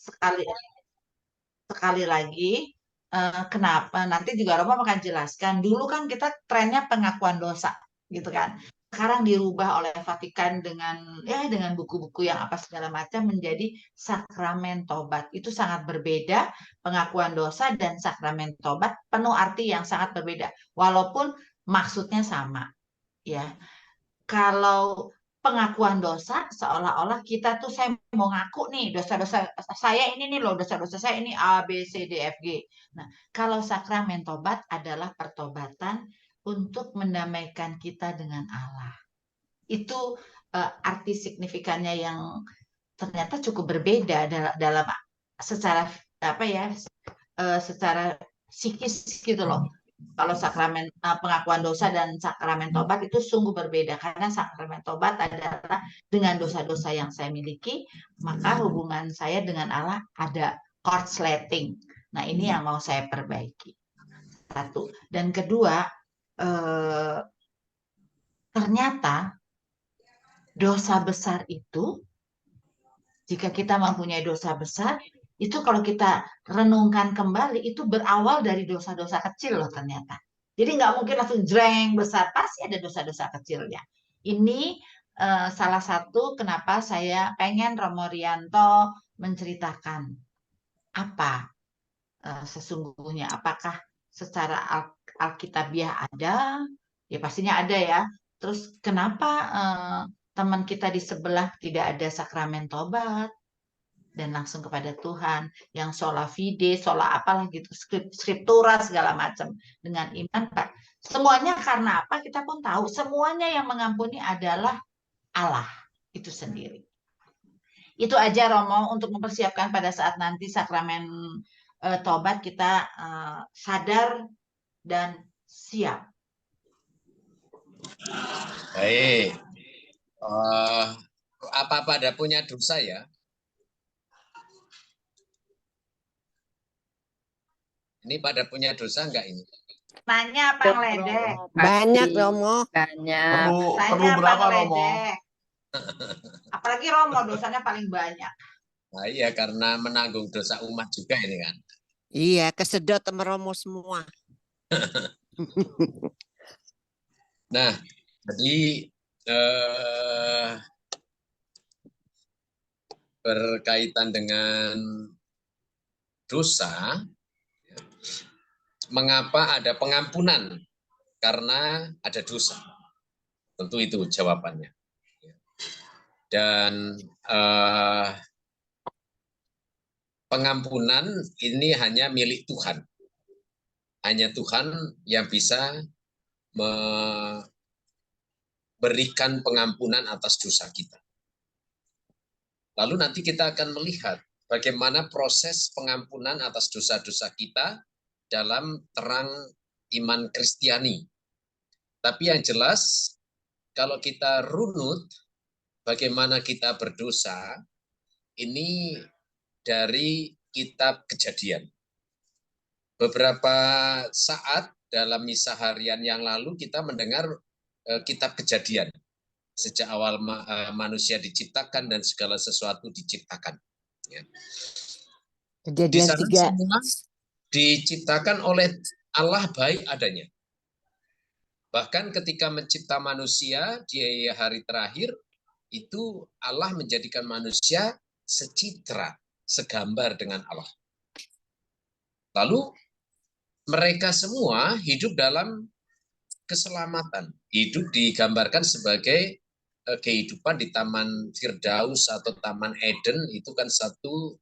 sekali sekali lagi, kenapa nanti juga Romo akan jelaskan. Dulu kan kita trennya pengakuan dosa, gitu kan. Sekarang dirubah oleh Vatikan dengan buku-buku yang apa segala macam menjadi sakramen tobat. Itu sangat berbeda, pengakuan dosa dan sakramen tobat penuh arti yang sangat berbeda. Walaupun maksudnya sama, ya. Kalau pengakuan dosa seolah-olah kita tuh saya mau ngaku nih dosa-dosa saya ini nih loh, dosa-dosa saya ini A B C D F G. Nah, kalau sakramen tobat adalah pertobatan untuk mendamaikan kita dengan Allah. Itu arti signifikannya yang ternyata cukup berbeda dalam secara apa ya, secara psikis gitu loh. Kalau sakramen pengakuan dosa dan sakramen tobat itu sungguh berbeda karena sakramen tobat adalah dengan dosa-dosa yang saya miliki, maka hubungan saya dengan Allah ada korsleting. Nah, ini yang mau saya perbaiki. Satu. Dan kedua, ternyata dosa besar itu, jika kita mempunyai dosa besar, itu kalau kita renungkan kembali, itu berawal dari dosa-dosa kecil loh ternyata. Jadi nggak mungkin langsung jreng besar, pasti ada dosa-dosa kecilnya. Ini salah satu kenapa saya pengen Romo Rianto menceritakan apa sesungguhnya, apakah secara Alkitabiah ada, ya pastinya ada ya. Terus kenapa teman kita di sebelah tidak ada sakramen tobat dan langsung kepada Tuhan, yang sola fide, sola apalah gitu, skriptura segala macam dengan iman, Pak. Semuanya karena apa? Kita pun tahu semuanya yang mengampuni adalah Allah itu sendiri. Itu aja Romo untuk mempersiapkan pada saat nanti sakramen tobat kita sadar dan siap. Baik. Apa pada punya dosa ya? Ini pada punya dosa enggak ini? Nanya apa ngeledek? Banyak Romo. Banyak. Perlu berapa Romo? Apalagi Romo dosanya paling banyak. Nah, iya karena menanggung dosa umat juga ini kan. Iya, kesedot sama Romo semua. Nah, jadi berkaitan dengan dosa, mengapa ada pengampunan? Karena ada dosa. Tentu itu jawabannya. Dan pengampunan ini hanya milik Tuhan. Hanya Tuhan yang bisa memberikan pengampunan atas dosa kita. Lalu nanti kita akan melihat bagaimana proses pengampunan atas dosa-dosa kita dalam terang iman Kristiani. Tapi yang jelas, kalau kita runut bagaimana kita berdosa, ini dari kitab Kejadian. Beberapa saat dalam misa harian yang lalu kita mendengar kitab Kejadian. Sejak awal manusia diciptakan dan segala sesuatu diciptakan. Ya. Di sana semua diciptakan oleh Allah baik adanya. Bahkan ketika mencipta manusia di hari terakhir, itu Allah menjadikan manusia secitra, segambar dengan Allah. Lalu mereka semua hidup dalam keselamatan. Hidup digambarkan sebagai kehidupan di Taman Firdaus atau Taman Eden, itu kan satu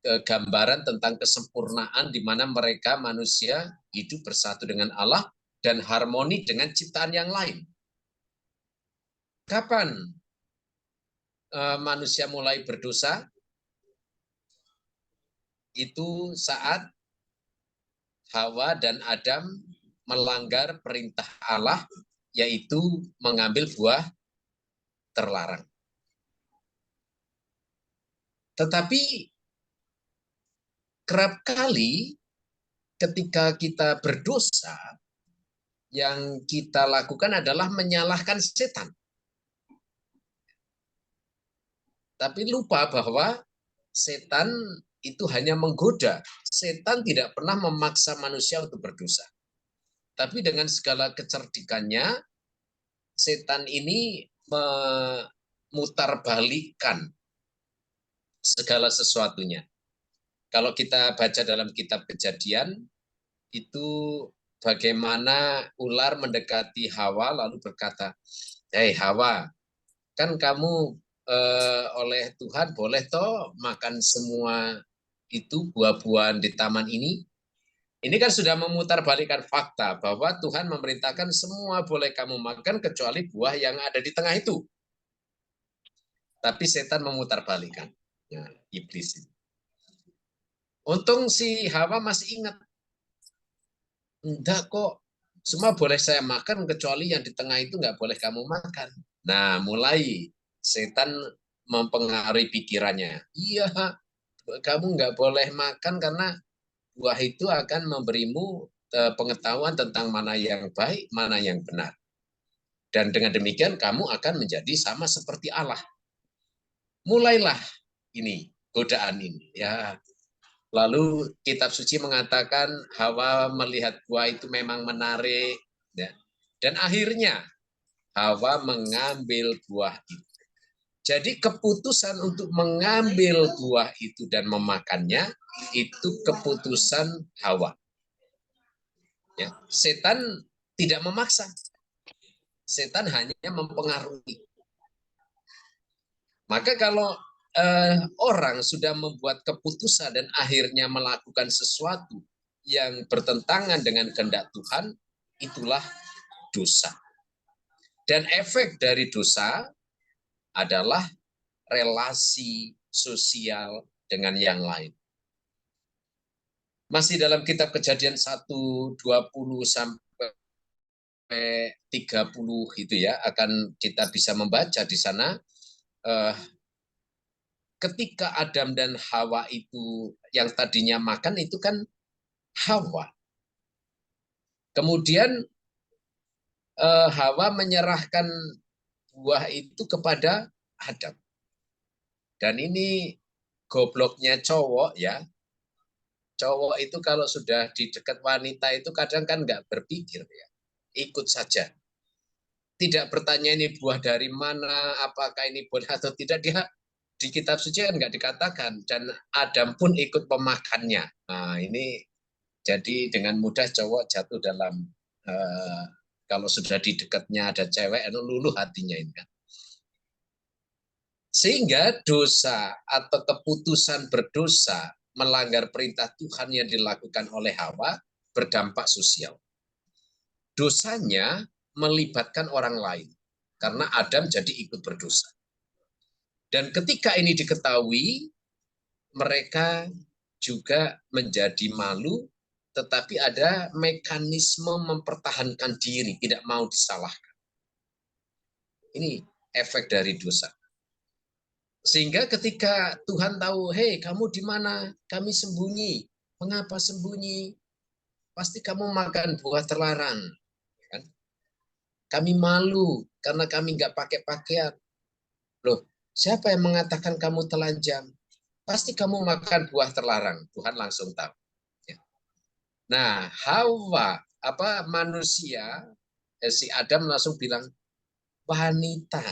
gambaran tentang kesempurnaan di mana mereka manusia hidup bersatu dengan Allah dan harmoni dengan ciptaan yang lain. Kapan manusia mulai berdosa? Itu saat Hawa dan Adam melanggar perintah Allah, yaitu mengambil buah terlarang. Tetapi kerap kali ketika kita berdosa, yang kita lakukan adalah menyalahkan setan. Tapi lupa bahwa setan itu hanya menggoda. Setan tidak pernah memaksa manusia untuk berdosa. Tapi dengan segala kecerdikannya, setan ini memutarbalikkan segala sesuatunya. Kalau kita baca dalam kitab Kejadian, itu bagaimana ular mendekati Hawa lalu berkata, "Hei Hawa, kan kamu oleh Tuhan boleh toh makan semua itu buah-buahan di taman ini." Ini kan sudah memutarbalikkan fakta bahwa Tuhan memerintahkan semua boleh kamu makan kecuali buah yang ada di tengah itu. Tapi setan memutarbalikkan. Nah, iblis itu. Untung si Hawa masih ingat. Enggak kok, semua boleh saya makan kecuali yang di tengah itu nggak boleh kamu makan. Nah, mulai setan mempengaruhi pikirannya. Iya, kamu nggak boleh makan karena buah itu akan memberimu pengetahuan tentang mana yang baik, mana yang benar. Dan dengan demikian kamu akan menjadi sama seperti Allah. Mulailah ini godaan ini. Ya, lalu kitab suci mengatakan Hawa melihat buah itu memang menarik. Ya. Dan akhirnya Hawa mengambil buah itu. Jadi keputusan untuk mengambil buah itu dan memakannya, itu keputusan Hawa. Ya. Setan tidak memaksa. Setan hanya mempengaruhi. Maka kalau orang sudah membuat keputusan dan akhirnya melakukan sesuatu yang bertentangan dengan kehendak Tuhan, itulah dosa. Dan efek dari dosa adalah relasi sosial dengan yang lain. Masih dalam kitab Kejadian 1:20 sampai 30 itu ya, akan kita bisa membaca di sana ketika Adam dan Hawa itu yang tadinya makan itu kan Hawa. Kemudian Hawa menyerahkan buah itu kepada Adam. Dan ini gobloknya cowok ya. Cowok itu kalau sudah di dekat wanita itu kadang kan nggak berpikir ya. Ikut saja. Tidak bertanya ini buah dari mana, apakah ini boleh atau tidak. Dia di kitab suci kan nggak dikatakan. Dan Adam pun ikut memakannya. Nah ini jadi dengan mudah cowok jatuh dalam kalau sudah di dekatnya ada cewek, luluh hatinya ini kan. Sehingga dosa atau keputusan berdosa melanggar perintah Tuhan yang dilakukan oleh Hawa berdampak sosial. Dosanya melibatkan orang lain karena Adam jadi ikut berdosa. Dan ketika ini diketahui, mereka juga menjadi malu, tetapi ada mekanisme mempertahankan diri, tidak mau disalahkan. Ini efek dari dosa. Sehingga ketika Tuhan tahu, hei kamu di mana? Kami sembunyi. Mengapa sembunyi? Pasti kamu makan buah terlarang. Kan? Kami malu karena kami nggak pakai pakaian. Loh, siapa yang mengatakan kamu telanjang? Pasti kamu makan buah terlarang. Tuhan langsung tahu. Nah, Hawa, manusia, si Adam langsung bilang, wanita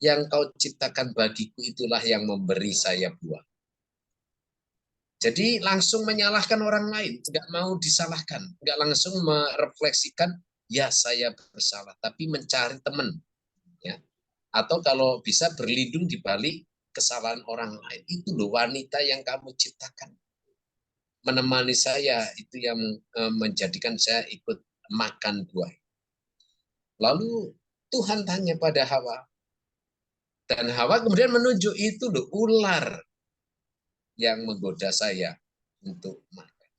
yang kau ciptakan bagiku itulah yang memberi saya buah. Jadi langsung menyalahkan orang lain, nggak mau disalahkan, nggak langsung merefleksikan, ya saya bersalah, tapi mencari teman, ya. Atau kalau bisa berlindung di balik kesalahan orang lain. Itu loh wanita yang kamu ciptakan. Menemani saya, itu yang menjadikan saya ikut makan buah. Lalu Tuhan tanya pada Hawa, dan Hawa kemudian menunjuk itu loh ular yang menggoda saya untuk makan.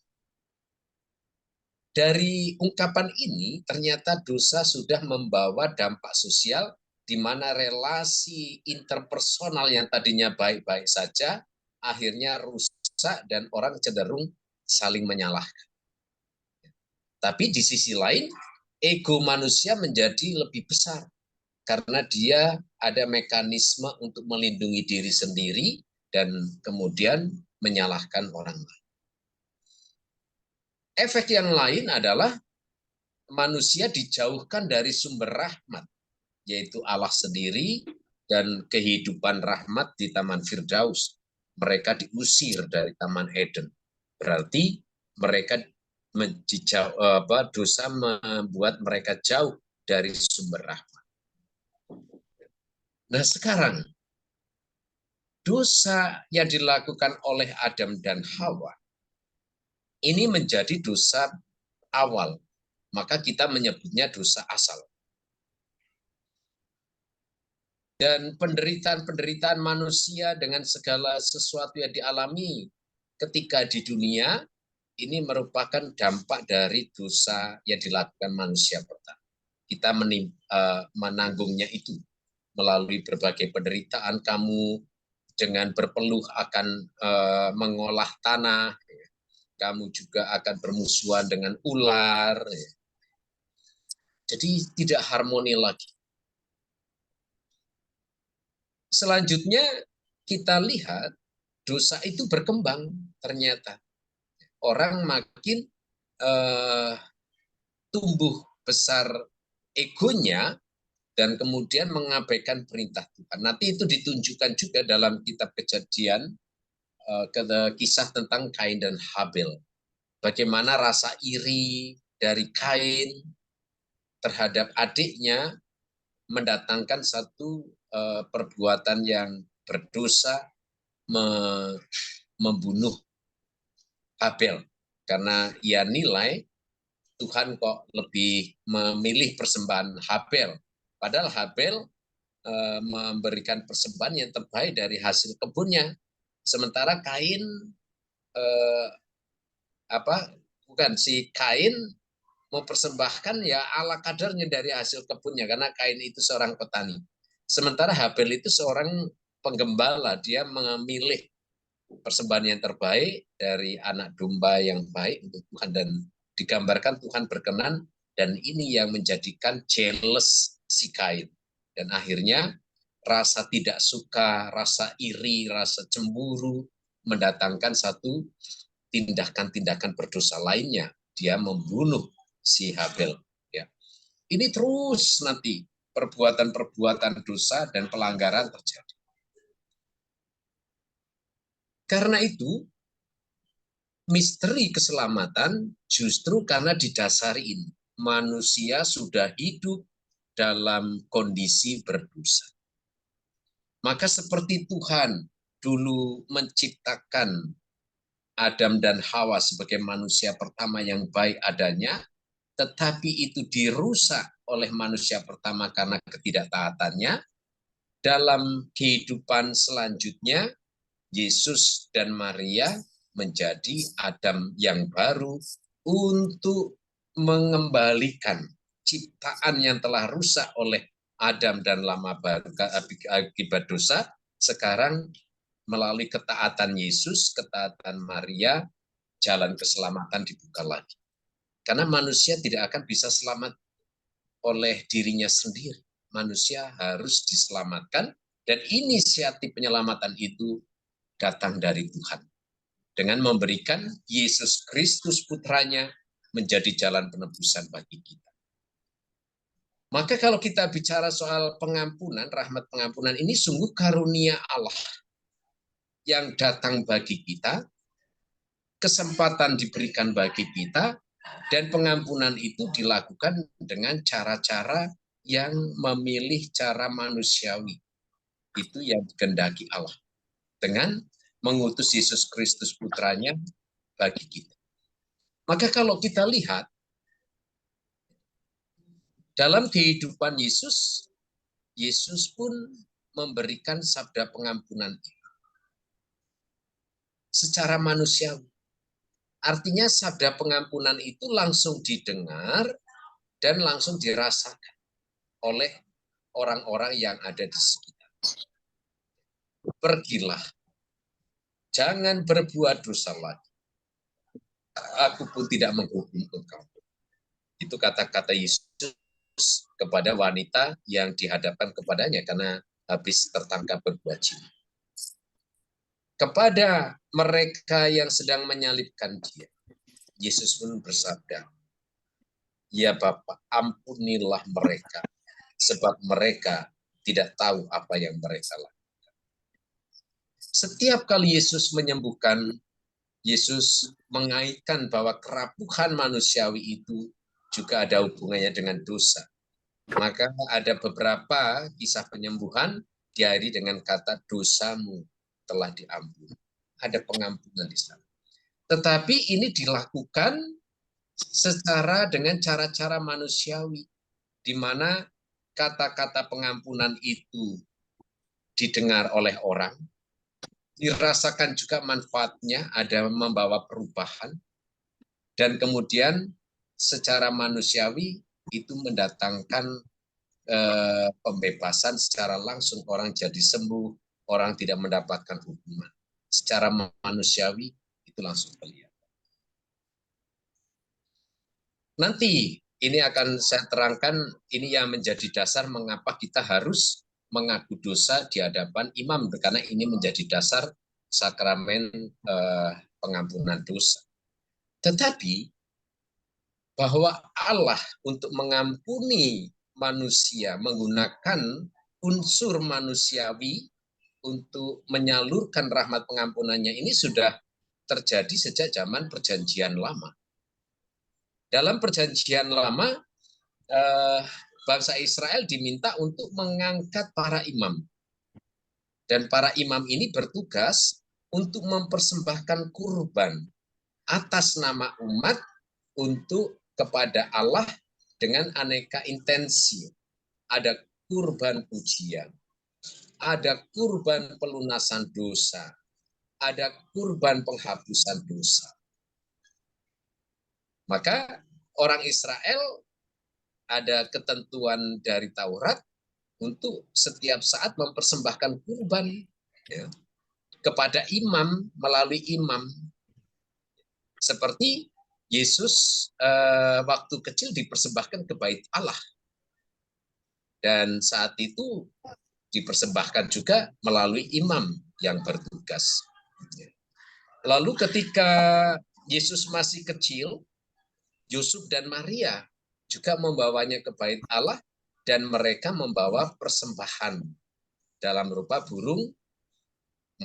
Dari ungkapan ini ternyata dosa sudah membawa dampak sosial di mana relasi interpersonal yang tadinya baik-baik saja akhirnya rusak dan orang cenderung saling menyalahkan. Tapi di sisi lain ego manusia menjadi lebih besar karena dia ada mekanisme untuk melindungi diri sendiri dan kemudian menyalahkan orang lain. Efek yang lain adalah manusia dijauhkan dari sumber rahmat, yaitu Allah sendiri dan kehidupan rahmat di Taman Firdaus. Mereka diusir dari Taman Eden. Berarti mereka dosa membuat mereka jauh dari sumber rahmat. Nah sekarang, dosa yang dilakukan oleh Adam dan Hawa ini menjadi dosa awal. Maka kita menyebutnya dosa asal. Dan penderitaan-penderitaan manusia dengan segala sesuatu yang dialami ketika di dunia, ini merupakan dampak dari dosa yang dilakukan manusia pertama. Kita menanggungnya itu melalui berbagai penderitaan. Kamu dengan berpeluh akan mengolah tanah, kamu juga akan bermusuhan dengan ular. Jadi tidak harmoni lagi. Selanjutnya kita lihat dosa itu berkembang ternyata. Orang makin tumbuh besar egonya dan kemudian mengabaikan perintah Tuhan. Nanti itu ditunjukkan juga dalam kitab Kejadian, kisah tentang Kain dan Habel. Bagaimana rasa iri dari Kain terhadap adiknya mendatangkan satu perbuatan yang berdosa, membunuh Habel. Karena ia nilai Tuhan kok lebih memilih persembahan Habel. Padahal Habel memberikan persembahan yang terbaik dari hasil kebunnya. Sementara Kain si Kain mempersembahkan ya ala kadarnya dari hasil kebunnya, karena Kain itu seorang petani. Sementara Habel itu seorang penggembala, dia memilih persembahan yang terbaik dari anak domba yang baik untuk Tuhan, dan digambarkan Tuhan berkenan, dan ini yang menjadikan jealous si Kain. Dan akhirnya rasa tidak suka, rasa iri, rasa cemburu mendatangkan satu tindakan-tindakan berdosa lainnya. Dia membunuh si Habel. Ya. Ini terus nanti perbuatan-perbuatan dosa dan pelanggaran terjadi. Karena itu, misteri keselamatan justru karena didasari ini. Manusia sudah hidup dalam kondisi berdosa. Maka seperti Tuhan dulu menciptakan Adam dan Hawa sebagai manusia pertama yang baik adanya, tetapi itu dirusak oleh manusia pertama karena ketidaktaatannya. Dalam kehidupan selanjutnya, Yesus dan Maria menjadi Adam yang baru untuk mengembalikan ciptaan yang telah rusak oleh Adam dan lama baru akibat dosa. Sekarang melalui ketaatan Yesus, ketaatan Maria, jalan keselamatan dibuka lagi. Karena manusia tidak akan bisa selamat oleh dirinya sendiri. Manusia harus diselamatkan, dan inisiatif penyelamatan itu datang dari Tuhan. Dengan memberikan Yesus Kristus putranya menjadi jalan penebusan bagi kita. Maka kalau kita bicara soal pengampunan, rahmat pengampunan ini sungguh karunia Allah yang datang bagi kita, kesempatan diberikan bagi kita, dan pengampunan itu dilakukan dengan cara-cara yang memilih cara manusiawi. Itu yang dikehendaki Allah. Dengan mengutus Yesus Kristus putranya bagi kita. Maka kalau kita lihat, dalam kehidupan Yesus, Yesus pun memberikan sabda pengampunan itu secara manusiawi. Artinya sabda pengampunan itu langsung didengar dan langsung dirasakan oleh orang-orang yang ada di sekitar. Pergilah, jangan berbuat dosa lagi. Aku pun tidak menghukum engkau. Itu kata-kata Yesus kepada wanita yang dihadapkan kepadanya karena habis tertangkap berbuat zina. kepada mereka yang sedang menyalibkan dia, Yesus pun bersabda, "Ya Bapa, ampunilah mereka, sebab mereka tidak tahu apa yang mereka lakukan." Setiap kali Yesus menyembuhkan, Yesus mengaitkan bahwa kerapuhan manusiawi itu juga ada hubungannya dengan dosa. Maka ada beberapa kisah penyembuhan diakhiri dengan kata dosamu telah diampuni. Ada pengampunan di sana. Tetapi ini dilakukan secara dengan cara-cara manusiawi, di mana kata-kata pengampunan itu didengar oleh orang, dirasakan juga manfaatnya, ada membawa perubahan, dan kemudian secara manusiawi itu mendatangkan pembebasan secara langsung, orang jadi sembuh, orang tidak mendapatkan hukuman. Secara manusiawi itu langsung terlihat. Nanti ini akan saya terangkan, ini yang menjadi dasar mengapa kita harus mengaku dosa di hadapan imam, karena ini menjadi dasar sakramen pengampunan dosa. Tetapi bahwa Allah untuk mengampuni manusia menggunakan unsur manusiawi untuk menyalurkan rahmat pengampunannya ini sudah terjadi sejak zaman Perjanjian Lama. Dalam Perjanjian Lama, bangsa Israel diminta untuk mengangkat para imam. Dan para imam ini bertugas untuk mempersembahkan kurban atas nama umat untuk kepada Allah dengan aneka intensi. Ada kurban pujian, ada kurban pelunasan dosa, ada kurban penghapusan dosa. Maka orang Israel ada ketentuan dari Taurat untuk setiap saat mempersembahkan kurban ya, kepada imam melalui imam. Seperti Yesus waktu kecil dipersembahkan ke bait Allah. Dan saat itu dipersembahkan juga melalui imam yang bertugas. Lalu ketika Yesus masih kecil, Yusuf dan Maria juga membawanya ke bait Allah dan mereka membawa persembahan dalam rupa burung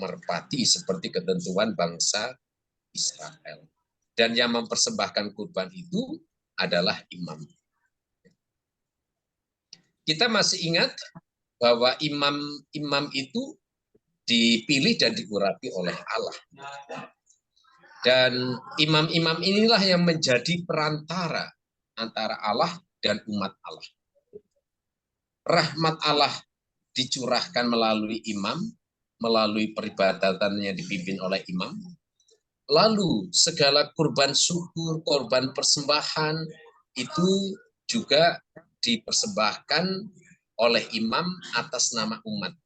merpati seperti ketentuan bangsa Israel. Dan yang mempersembahkan kurban itu adalah imam. Kita masih ingat bahwa imam itu dipilih dan diurapi oleh Allah. Dan imam-imam inilah yang menjadi perantara antara Allah dan umat Allah. Rahmat Allah dicurahkan melalui imam, melalui peribadatan yang dipimpin oleh imam. Lalu segala kurban syukur, korban persembahan itu juga dipersembahkan oleh imam atas nama umat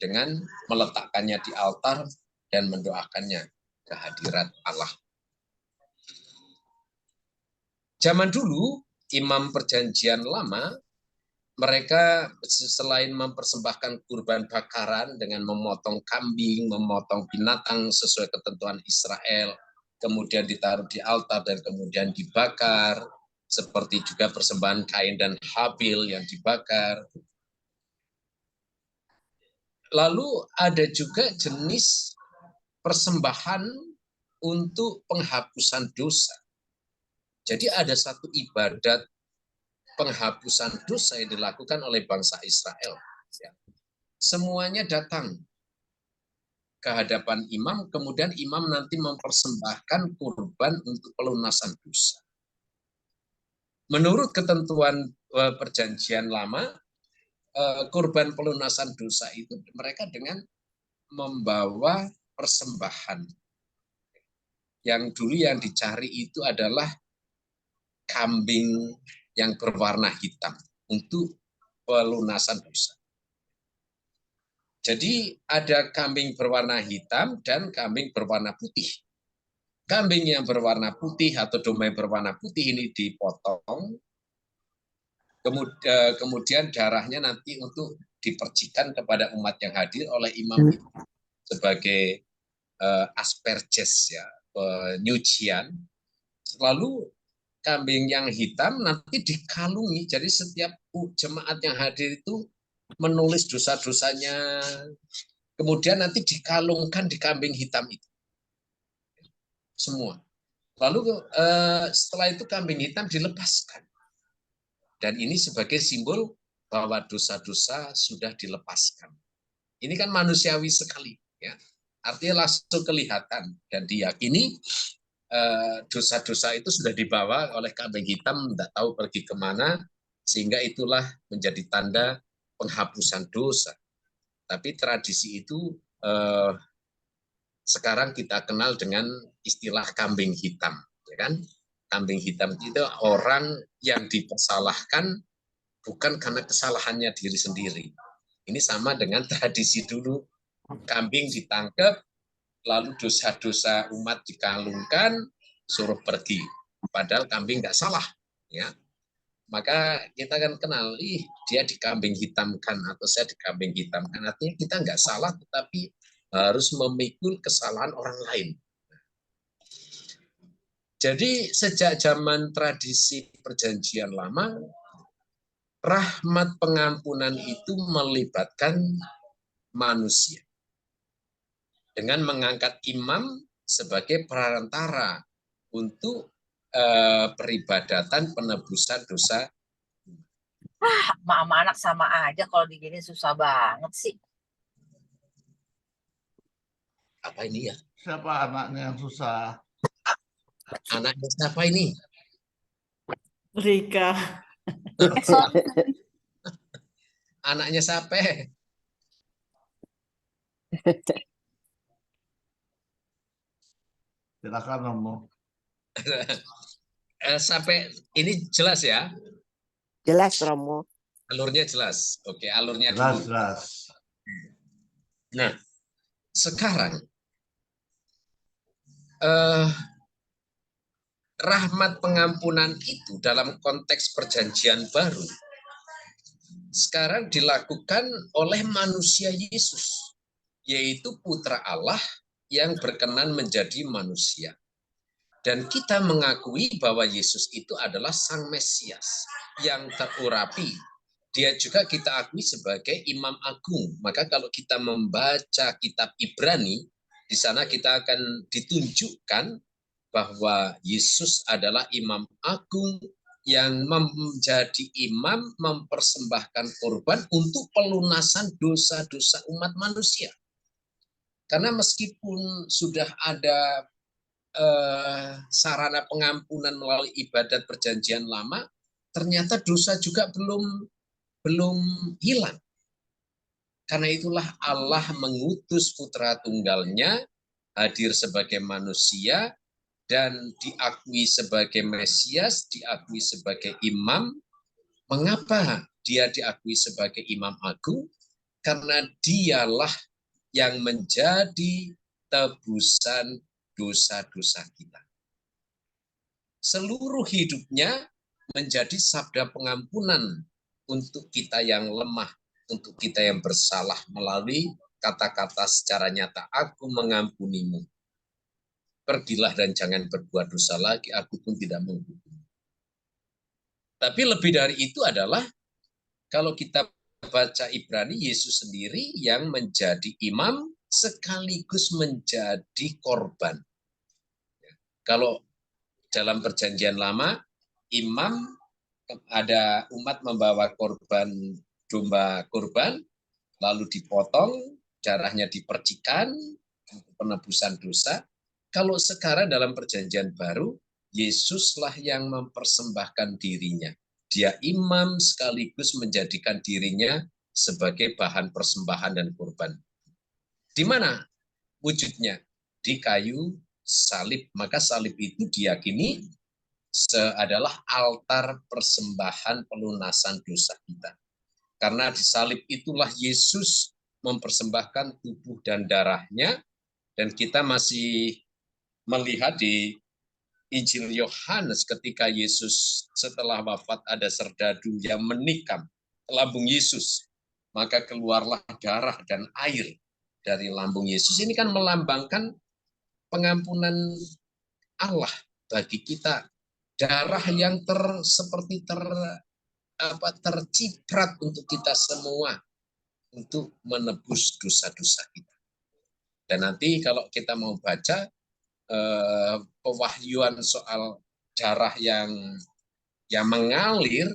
dengan meletakkannya di altar dan mendoakannya kehadirat Allah. Zaman dulu, imam Perjanjian Lama, mereka selain mempersembahkan kurban bakaran dengan memotong kambing, memotong binatang sesuai ketentuan Israel, kemudian ditaruh di altar dan kemudian dibakar, seperti juga persembahan Kain dan Habil yang dibakar. Lalu ada juga jenis persembahan untuk penghapusan dosa. Jadi ada satu ibadat penghapusan dosa yang dilakukan oleh bangsa Israel. Semuanya datang ke hadapan imam, kemudian imam nanti mempersembahkan kurban untuk pelunasan dosa. Menurut ketentuan Perjanjian Lama, kurban pelunasan dosa itu mereka dengan membawa persembahan. Yang dulu yang dicari itu adalah kambing yang berwarna hitam untuk pelunasan dosa. Jadi ada kambing berwarna hitam dan kambing berwarna putih. Kambing yang berwarna putih atau domba yang berwarna putih ini dipotong, kemudian darahnya nanti untuk dipercikan kepada umat yang hadir oleh imam itu sebagai asperges ya, penyucian. Lalu kambing yang hitam nanti dikalungi. Jadi setiap jemaat yang hadir itu menulis dosa-dosanya, kemudian nanti dikalungkan di kambing hitam itu semua. Lalu setelah itu kambing hitam dilepaskan. Dan ini sebagai simbol bahwa dosa-dosa sudah dilepaskan. Ini kan manusiawi sekali, ya. Artinya langsung kelihatan dan diyakini dosa-dosa itu sudah dibawa oleh kambing hitam, tidak tahu pergi kemana, sehingga itulah menjadi tanda penghapusan dosa. Tapi tradisi itu sekarang kita kenal dengan istilah kambing hitam, ya kan? Kambing hitam itu orang yang dipersalahkan bukan karena kesalahannya diri sendiri. Ini sama dengan tradisi dulu, kambing ditangkap, lalu dosa-dosa umat dikalungkan, suruh pergi. Padahal kambing nggak salah, ya. Maka kita kan kenal, dia dikambing hitamkan atau saya dikambing hitamkan. Artinya kita nggak salah, tetapi harus memikul kesalahan orang lain. Jadi sejak zaman tradisi perjanjian lama, rahmat pengampunan itu melibatkan manusia dengan mengangkat imam sebagai perantara untuk peribadatan penebusan dosa. Sama anak sama aja, kalau digini susah banget sih. Apa ini ya? Siapa anaknya yang susah? Anaknya siapa ini? Rika. Anaknya siapa? Silakan Romo. Sampai ini jelas ya? Jelas, Romo. Alurnya jelas. Oke, alurnya Jelas, dulu. jelas. Nah, sekarang rahmat pengampunan itu dalam konteks perjanjian baru sekarang dilakukan oleh manusia Yesus, yaitu Putra Allah yang berkenan menjadi manusia. Dan kita mengakui bahwa Yesus itu adalah Sang Mesias yang terurapi. Dia juga kita akui sebagai Imam Agung. Maka kalau kita membaca kitab Ibrani, di sana kita akan ditunjukkan bahwa Yesus adalah Imam Agung yang menjadi imam mempersembahkan korban untuk pelunasan dosa-dosa umat manusia. Karena meskipun sudah ada sarana pengampunan melalui ibadat perjanjian lama, ternyata dosa juga belum hilang. Karena itulah Allah mengutus putra tunggalnya hadir sebagai manusia dan diakui sebagai Mesias, diakui sebagai imam. Mengapa dia diakui sebagai imam agung? Karena dialah yang menjadi tebusan dosa-dosa kita. Seluruh hidupnya menjadi sabda pengampunan untuk kita yang lemah, untuk kita yang bersalah melalui kata-kata secara nyata, aku mengampunimu. Pergilah dan jangan berbuat dosa lagi, aku pun tidak menghukum. Tapi lebih dari itu adalah, kalau kita baca Ibrani, Yesus sendiri yang menjadi imam sekaligus menjadi korban. Kalau dalam perjanjian lama, imam ada umat membawa korban domba kurban, lalu dipotong, darahnya dipercikan untuk penebusan dosa. Kalau sekarang dalam perjanjian baru, Yesuslah yang mempersembahkan dirinya. Dia imam sekaligus menjadikan dirinya sebagai bahan persembahan dan kurban. Di mana wujudnya? Di kayu salib. Maka salib itu diyakini adalah altar persembahan pelunasan dosa kita. Karena di salib itulah Yesus mempersembahkan tubuh dan darahnya, dan kita masih melihat di Injil Yohanes ketika Yesus setelah wafat ada serdadu yang menikam lambung Yesus, maka keluarlah darah dan air dari lambung Yesus. Ini kan melambangkan pengampunan Allah bagi kita, darah yang seperti terciprat untuk kita semua untuk menebus dosa-dosa kita. Dan nanti kalau kita mau baca pewahyuan soal darah yang mengalir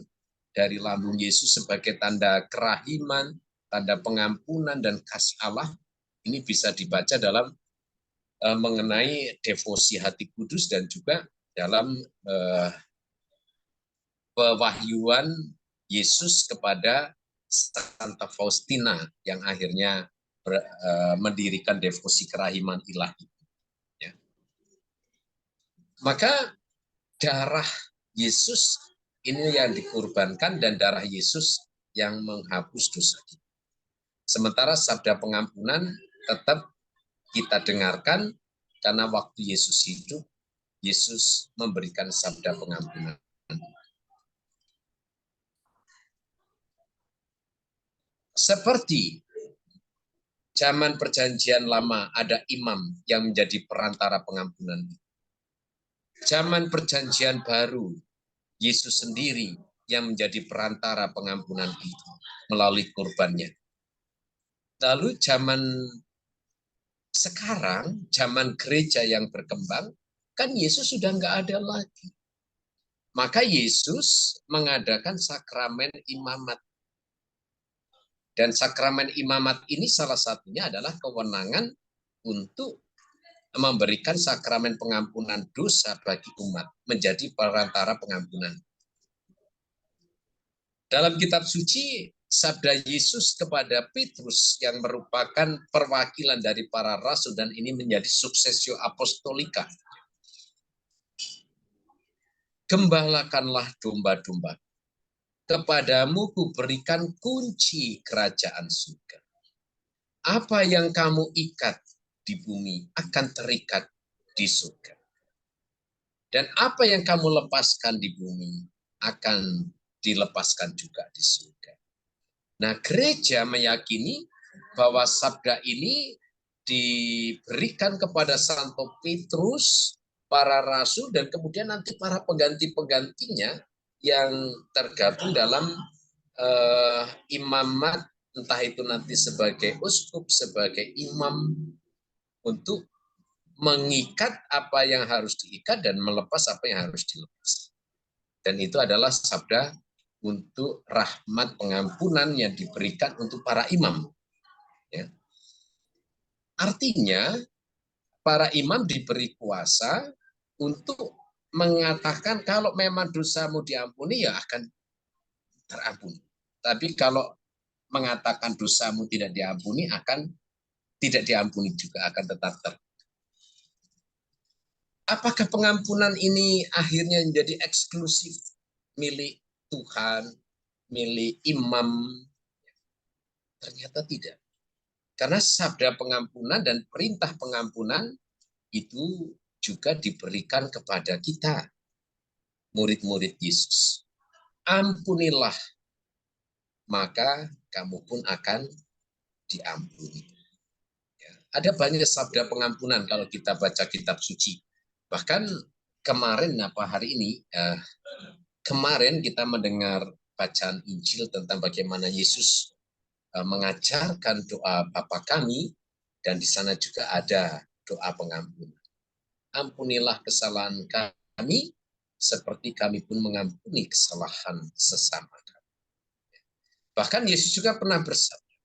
dari lambung Yesus sebagai tanda kerahiman, tanda pengampunan dan kasih Allah, ini bisa dibaca dalam mengenai devosi hati kudus dan juga dalam pewahyuan Yesus kepada Santa Faustina yang akhirnya mendirikan devosi kerahiman ilahi. Ya. Maka darah Yesus ini yang dikorbankan dan darah Yesus yang menghapus dosa kita. Sementara sabda pengampunan tetap kita dengarkan karena waktu Yesus hidup, Yesus memberikan sabda pengampunan. Seperti zaman perjanjian lama ada imam yang menjadi perantara pengampunan. Zaman perjanjian baru, Yesus sendiri yang menjadi perantara pengampunan itu melalui kurbannya. Lalu zaman sekarang, zaman gereja yang berkembang, kan Yesus sudah nggak ada lagi. Maka Yesus mengadakan sakramen imamat. Dan sakramen imamat ini salah satunya adalah kewenangan untuk memberikan sakramen pengampunan dosa bagi umat, menjadi perantara pengampunan. Dalam kitab suci, sabda Yesus kepada Petrus yang merupakan perwakilan dari para rasul dan ini menjadi suksesio apostolika. Gembalakanlah domba-domba. Kepadamu kuberikan kunci kerajaan surga. Apa yang kamu ikat di bumi akan terikat di surga. Dan apa yang kamu lepaskan di bumi akan dilepaskan juga di surga. Nah, gereja meyakini bahwa sabda ini diberikan kepada Santo Petrus, para rasul, dan kemudian nanti para pengganti-penggantinya yang tergabung dalam imamat, entah itu nanti sebagai uskup, sebagai imam, untuk mengikat apa yang harus diikat dan melepas apa yang harus dilepas. Dan itu adalah sabda untuk rahmat pengampunan yang diberikan untuk para imam. Ya. Artinya, para imam diberi kuasa untuk mengatakan kalau memang dosamu diampuni, ya akan terampuni. Tapi kalau mengatakan dosamu tidak diampuni, akan tidak diampuni juga, akan tetap Apakah pengampunan ini akhirnya menjadi eksklusif milik Tuhan, milik imam? Ternyata tidak. Karena sabda pengampunan dan perintah pengampunan itu juga diberikan kepada kita, murid-murid Yesus. Ampunilah, maka kamu pun akan diampuni. Ya, ada banyak sabda pengampunan kalau kita baca kitab suci. Bahkan kemarin kemarin kita mendengar bacaan Injil tentang bagaimana Yesus mengajarkan doa Bapa kami, dan di sana juga ada doa pengampunan. Ampunilah kesalahan kami seperti kami pun mengampuni kesalahan sesama kami. Bahkan Yesus juga pernah bersabda,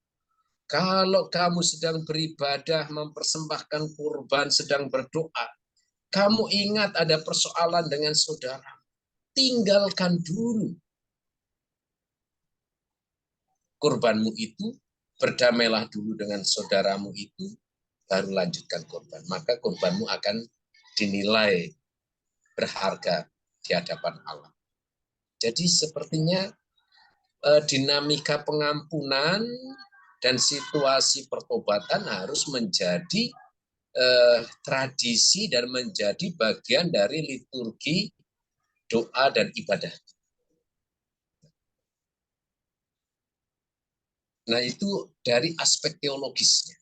kalau kamu sedang beribadah, mempersembahkan kurban, sedang berdoa, kamu ingat ada persoalan dengan saudara, tinggalkan dulu kurbanmu itu, berdamailah dulu dengan saudaramu itu, baru lanjutkan kurban. Maka kurbanmu akan dinilai berharga di hadapan Allah. Jadi sepertinya dinamika pengampunan dan situasi pertobatan harus menjadi tradisi dan menjadi bagian dari liturgi doa dan ibadah. Nah, itu dari aspek teologisnya.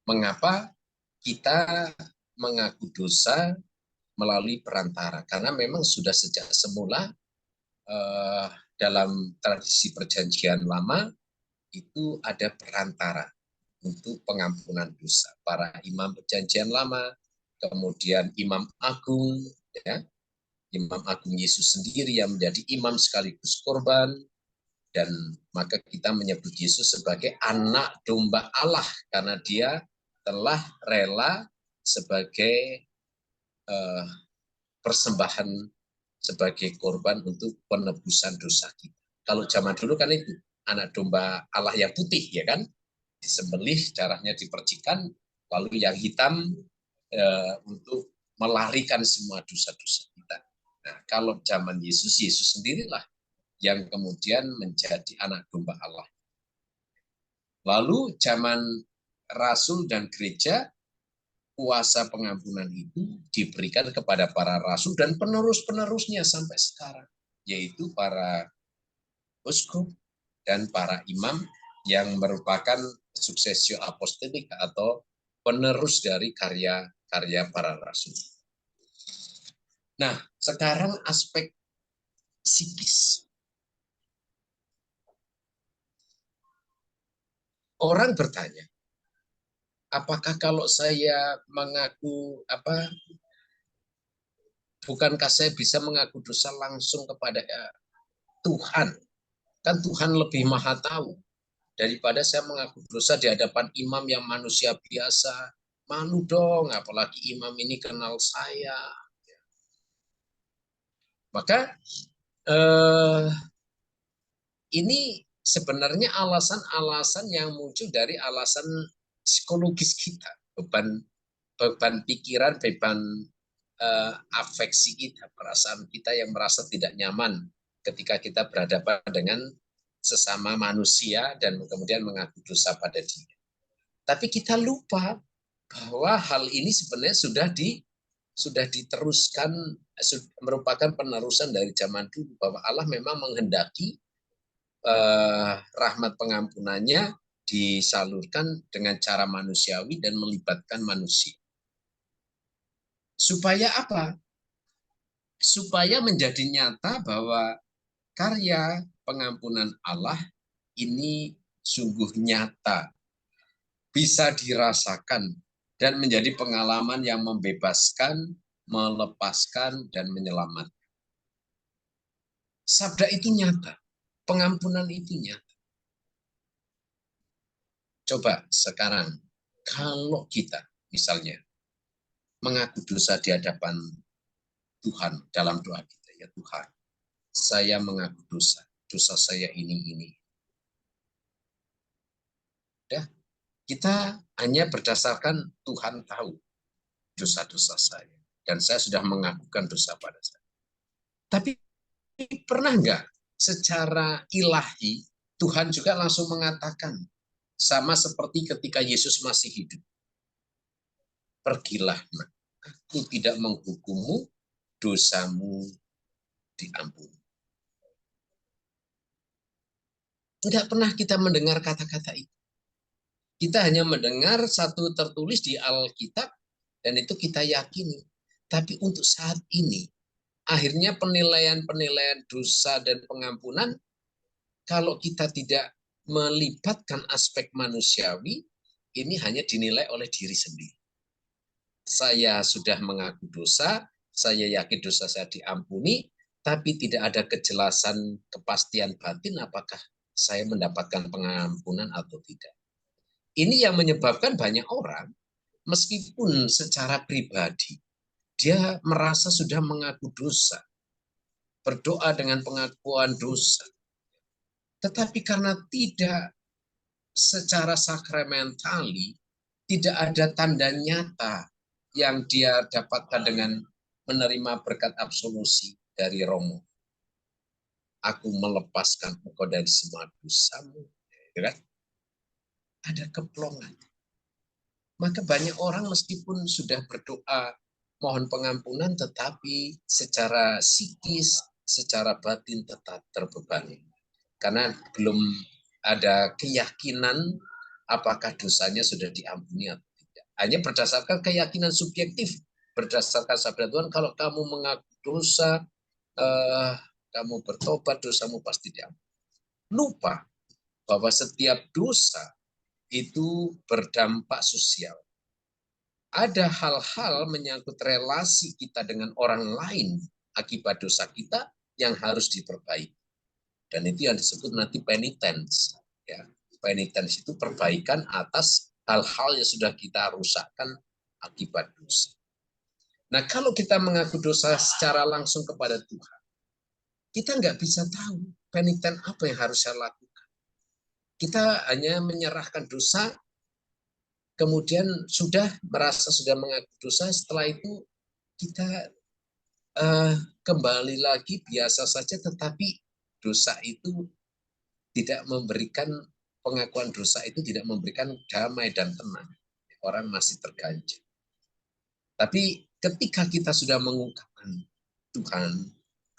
Mengapa kita mengaku dosa melalui perantara. Karena memang sudah sejak semula dalam tradisi perjanjian lama itu ada perantara untuk pengampunan dosa. Para imam perjanjian lama, kemudian imam agung, ya, imam agung Yesus sendiri yang menjadi imam sekaligus korban, dan maka kita menyebut Yesus sebagai anak domba Allah karena dia telah rela sebagai persembahan sebagai korban untuk penebusan dosa kita. Kalau zaman dulu kan itu anak domba Allah yang putih, ya kan, disembelih, darahnya dipercikan, lalu yang hitam untuk melarikan semua dosa-dosa kita. Nah, kalau zaman Yesus, Yesus sendirilah yang kemudian menjadi anak domba Allah. Lalu zaman Rasul dan gereja, kuasa pengampunan itu diberikan kepada para rasul dan penerus-penerusnya sampai sekarang, yaitu para uskup dan para imam yang merupakan suksesio apostolik atau penerus dari karya-karya para rasul. Nah, sekarang aspek psikis. Orang bertanya, apakah kalau saya mengaku bukankah saya bisa mengaku dosa langsung kepada Tuhan? Kan Tuhan lebih maha tahu daripada saya mengaku dosa di hadapan imam yang manusia biasa. Malu dong, apalagi imam ini kenal saya. Maka ini sebenarnya alasan-alasan yang muncul dari alasan psikologis kita, beban pikiran, beban afeksi kita, perasaan kita yang merasa tidak nyaman ketika kita berhadapan dengan sesama manusia dan kemudian mengaku dosa pada dia. Tapi kita lupa bahwa hal ini sebenarnya sudah diteruskan, merupakan penerusan dari zaman dulu, bahwa Allah memang menghendaki rahmat pengampunannya disalurkan dengan cara manusiawi dan melibatkan manusia. Supaya apa? Supaya menjadi nyata bahwa karya pengampunan Allah ini sungguh nyata, bisa dirasakan, dan menjadi pengalaman yang membebaskan, melepaskan, dan menyelamatkan. Sabda itu nyata, pengampunan itu nyata. Coba sekarang, kalau kita misalnya mengaku dosa di hadapan Tuhan dalam doa kita, ya Tuhan, saya mengaku dosa saya ini. Ya, kita hanya berdasarkan Tuhan tahu dosa-dosa saya, dan saya sudah mengakukan dosa pada saya. Tapi pernah enggak secara ilahi Tuhan juga langsung mengatakan, sama seperti ketika Yesus masih hidup, pergilah, aku tidak menghukummu, dosamu diampuni. Tidak pernah kita mendengar kata-kata itu. Kita hanya mendengar satu tertulis di Alkitab, dan itu kita yakini. Tapi untuk saat ini, akhirnya penilaian-penilaian dosa dan pengampunan, kalau kita tidak melibatkan aspek manusiawi, ini hanya dinilai oleh diri sendiri. Saya sudah mengaku dosa, saya yakin dosa saya diampuni, tapi tidak ada kejelasan kepastian batin apakah saya mendapatkan pengampunan atau tidak. Ini yang menyebabkan banyak orang, meskipun secara pribadi, dia merasa sudah mengaku dosa, berdoa dengan pengakuan dosa. Tetapi karena tidak secara sakramentali, tidak ada tanda nyata yang dia dapatkan dengan menerima berkat absolusi dari Romo. Aku melepaskan engkau dari semua dosamu. Ada keplongan. Maka banyak orang meskipun sudah berdoa mohon pengampunan, tetapi secara psikis, secara batin tetap terbebani. Karena belum ada keyakinan apakah dosanya sudah diampuni atau tidak. hanya berdasarkan keyakinan subjektif, berdasarkan sabda Tuhan, kalau kamu mengaku dosa, kamu bertobat, dosamu pasti diampuni. Lupa bahwa setiap dosa itu berdampak sosial. Ada hal-hal menyangkut relasi kita dengan orang lain akibat dosa kita yang harus diperbaiki. Dan itu yang disebut nanti penitence. Ya. Penitence itu perbaikan atas hal-hal yang sudah kita rusakkan akibat dosa. Nah, kalau kita mengaku dosa secara langsung kepada Tuhan, kita nggak bisa tahu penitence apa yang harus saya lakukan. Kita hanya menyerahkan dosa, kemudian merasa sudah mengaku dosa, setelah itu kita kembali lagi biasa saja, tetapi dosa itu tidak memberikan, pengakuan dosa itu tidak memberikan damai dan tenang. Orang masih terganjal. Tapi ketika kita sudah mengungkapkan Tuhan,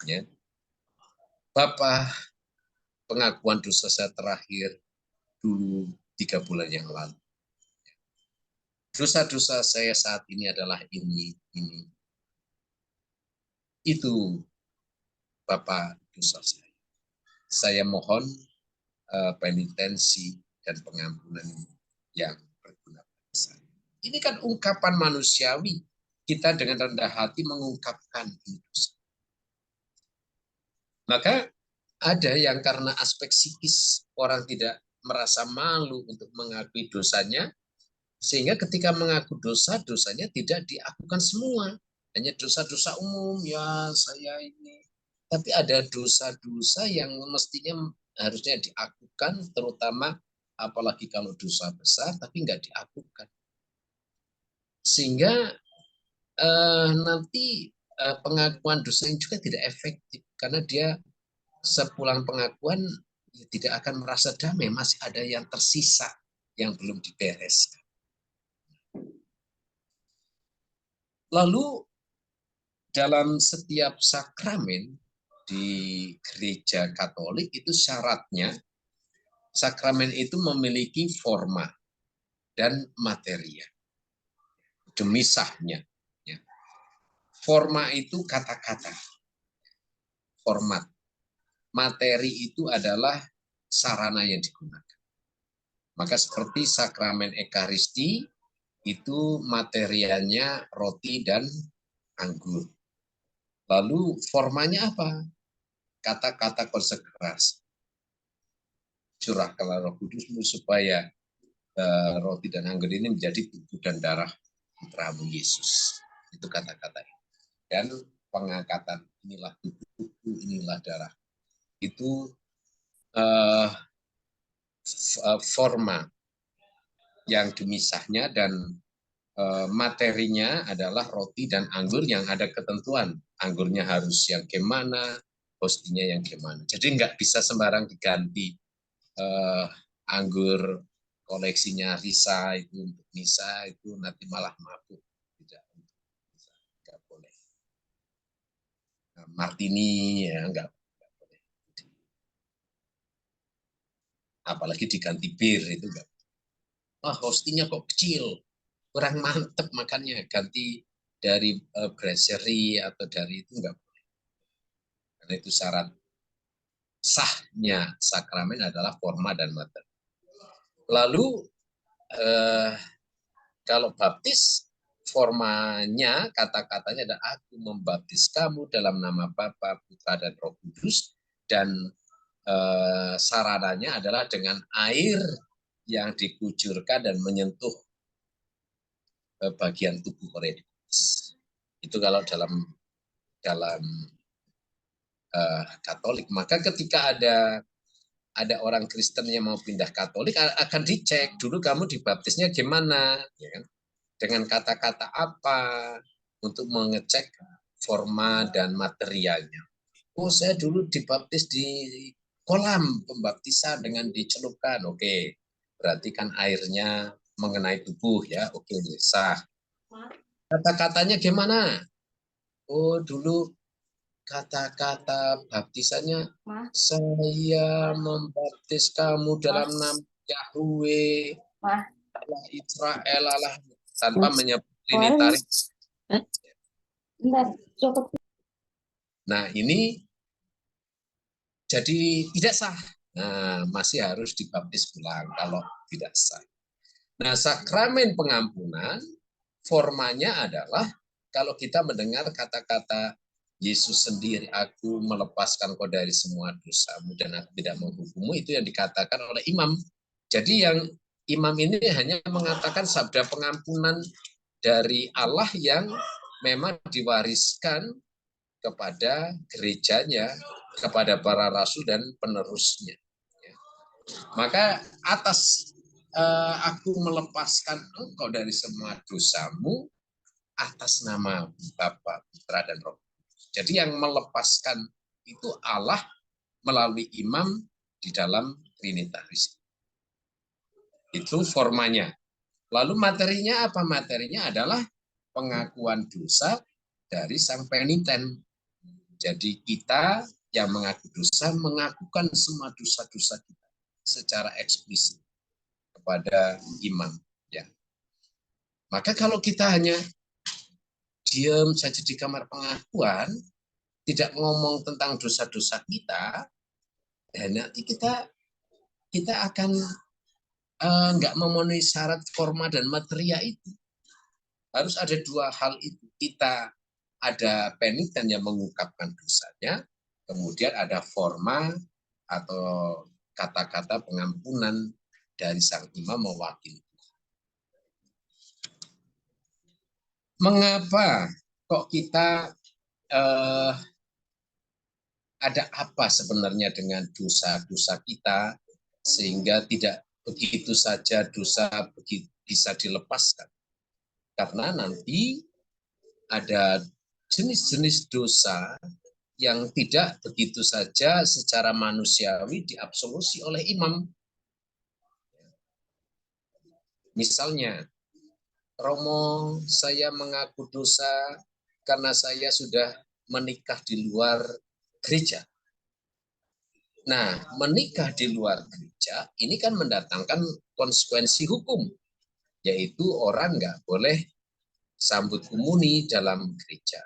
ya, Bapa, pengakuan dosa saya terakhir dulu 3 bulan yang lalu. Dosa-dosa saya saat ini adalah ini. Itu Bapak dosa saya. Saya mohon penitensi dan pengampunan yang berguna bagi saya. Ini kan ungkapan manusiawi. Kita dengan rendah hati mengungkapkan itu. Maka ada yang karena aspek psikis orang tidak merasa malu untuk mengakui dosanya, sehingga ketika mengaku dosa, dosanya tidak diakukan semua. Hanya dosa-dosa umum, ya saya ini. Tapi ada dosa-dosa yang mestinya harusnya diakukan, terutama apalagi kalau dosa besar, tapi nggak diakukan. Sehingga nanti pengakuan dosanya juga tidak efektif, karena dia sepulang pengakuan ya, tidak akan merasa damai, masih ada yang tersisa yang belum dibereskan. Lalu dalam setiap sakramen di gereja Katolik itu syaratnya sakramen itu memiliki forma dan materia. Demi sahnya. Forma itu kata-kata. Format. Materi itu adalah sarana yang digunakan. Maka seperti sakramen Ekaristi, itu materialnya roti dan anggur. Lalu formanya apa? Kata-kata konsekrasi. Curahkanlah Roh Kudus-Mu supaya roti dan anggur ini menjadi tubuh dan darah Putramu Yesus. Itu kata-kata ini. Dan pengangkatan, inilah tubuhku, inilah darah. Itu forma yang dimisahnya, dan materinya adalah roti dan anggur yang ada ketentuan. Anggurnya harus yang gimana, hostinya yang gimana. Jadi nggak bisa sembarang diganti. Anggur koleksinya Risa itu untuk misa itu nanti malah mabuk. Tidak boleh. Martini ya nggak boleh. Apalagi diganti bir itu nggak. Hostinya kok kecil, kurang mantep makannya, ganti dari brasserie atau dari itu enggak boleh. Karena itu syarat sahnya sakramen adalah forma dan materi. Lalu kalau baptis, formanya, kata-katanya adalah aku membaptis kamu dalam nama Bapa, Putra, dan Roh Kudus, dan sarananya adalah dengan air yang dikucurkan dan menyentuh bagian tubuh Korintus. Itu kalau dalam Katolik. Maka ketika ada orang Kristen yang mau pindah Katolik akan dicek dulu kamu dibaptisnya gimana, ya kan? Dengan kata-kata apa untuk mengecek forma dan materialnya. Oh, saya dulu dibaptis di kolam pembaptisan dengan dicelupkan. Oke, berarti kan airnya mengenai tubuh ya. Oke, sah. Kata-katanya gimana? Oh, dulu kata-kata baptisannya, saya membaptis kamu dalam nama Yahweh, Allah Israel, Allah. tanpa menyebut trinitari. Nah, ini jadi tidak sah. Nah, masih harus dibaptis ulang kalau tidak sah. Nah, sakramen pengampunan formanya adalah kalau kita mendengar kata-kata Yesus sendiri, aku melepaskan kau dari semua dosamu dan aku tidak menghukummu, itu yang dikatakan oleh imam. Jadi yang imam ini hanya mengatakan sabda pengampunan dari Allah yang memang diwariskan kepada gerejanya, kepada para rasul dan penerusnya. Maka atas aku melepaskan engkau dari semua dosamu atas nama Bapa, Putra, dan Roh. Jadi yang melepaskan itu Allah melalui imam di dalam Trinitaris. Itu formanya. Lalu materinya apa? Materinya adalah pengakuan dosa dari sang peniten. Jadi kita yang mengaku dosa mengakukan semua dosa-dosa kita secara eksplisit kepada imam. Ya. Maka kalau kita hanya diam saja di kamar pengakuan, tidak ngomong tentang dosa-dosa kita, dan nanti kita akan nggak memenuhi syarat forma dan materia itu. Harus ada dua hal itu. Kita ada peniten yang mengungkapkan dosanya, kemudian ada forma atau kata-kata pengampunan dari sang imam mewakili. Mengapa kok kita ada apa sebenarnya dengan dosa-dosa kita sehingga tidak begitu saja dosa bisa dilepaskan? Karena nanti ada jenis-jenis dosa yang tidak begitu saja secara manusiawi diabsolusi oleh imam. Misalnya, Romo, saya mengaku dosa karena saya sudah menikah di luar gereja. Nah, menikah di luar gereja ini kan mendatangkan konsekuensi hukum, yaitu orang nggak boleh sambut komuni dalam gereja.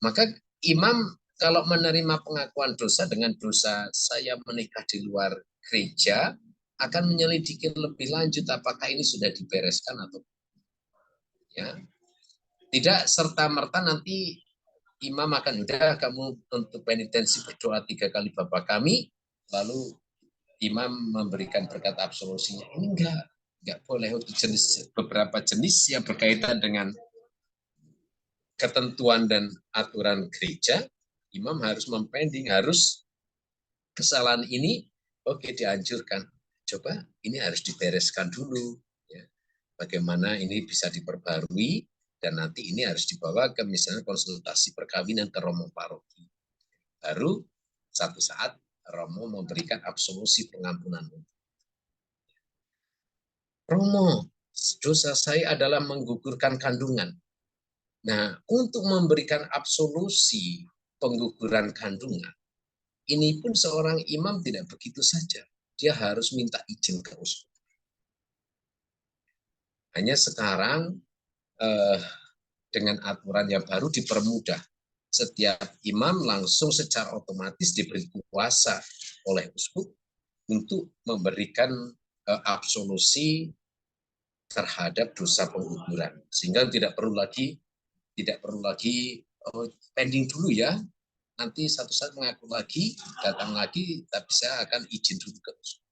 Maka imam kalau menerima pengakuan dosa dengan dosa saya menikah di luar gereja, akan menyelidiki lebih lanjut apakah ini sudah dibereskan atau ya. Tidak serta-merta nanti imam akan udah kamu untuk penitensi berdoa 3 kali Bapa kami, lalu imam memberikan berkat absolusinya. Ini enggak boleh. Untuk beberapa jenis yang berkaitan dengan ketentuan dan aturan gereja, imam harus mempending, harus kesalahan ini oke dianjurkan. Coba ini harus dibereskan dulu. Ya. Bagaimana ini bisa diperbarui dan nanti ini harus dibawa ke misalnya konsultasi perkawinan ke Romo Paroki. Baru satu saat Romo memberikan absolusi pengampunan. Romo, dosa saya adalah menggugurkan kandungan. Nah, untuk memberikan absolusi pengguguran kandungan, ini pun seorang imam tidak begitu saja. Dia harus minta izin ke uskup. Hanya sekarang dengan aturan yang baru dipermudah. Setiap imam langsung secara otomatis diberi kuasa oleh uskup untuk memberikan absolusi terhadap dosa pengguguran. Sehingga tidak perlu lagi pending dulu ya. Nanti satu saat mengaku lagi, datang lagi, tapi saya akan izin dulu ke uskup.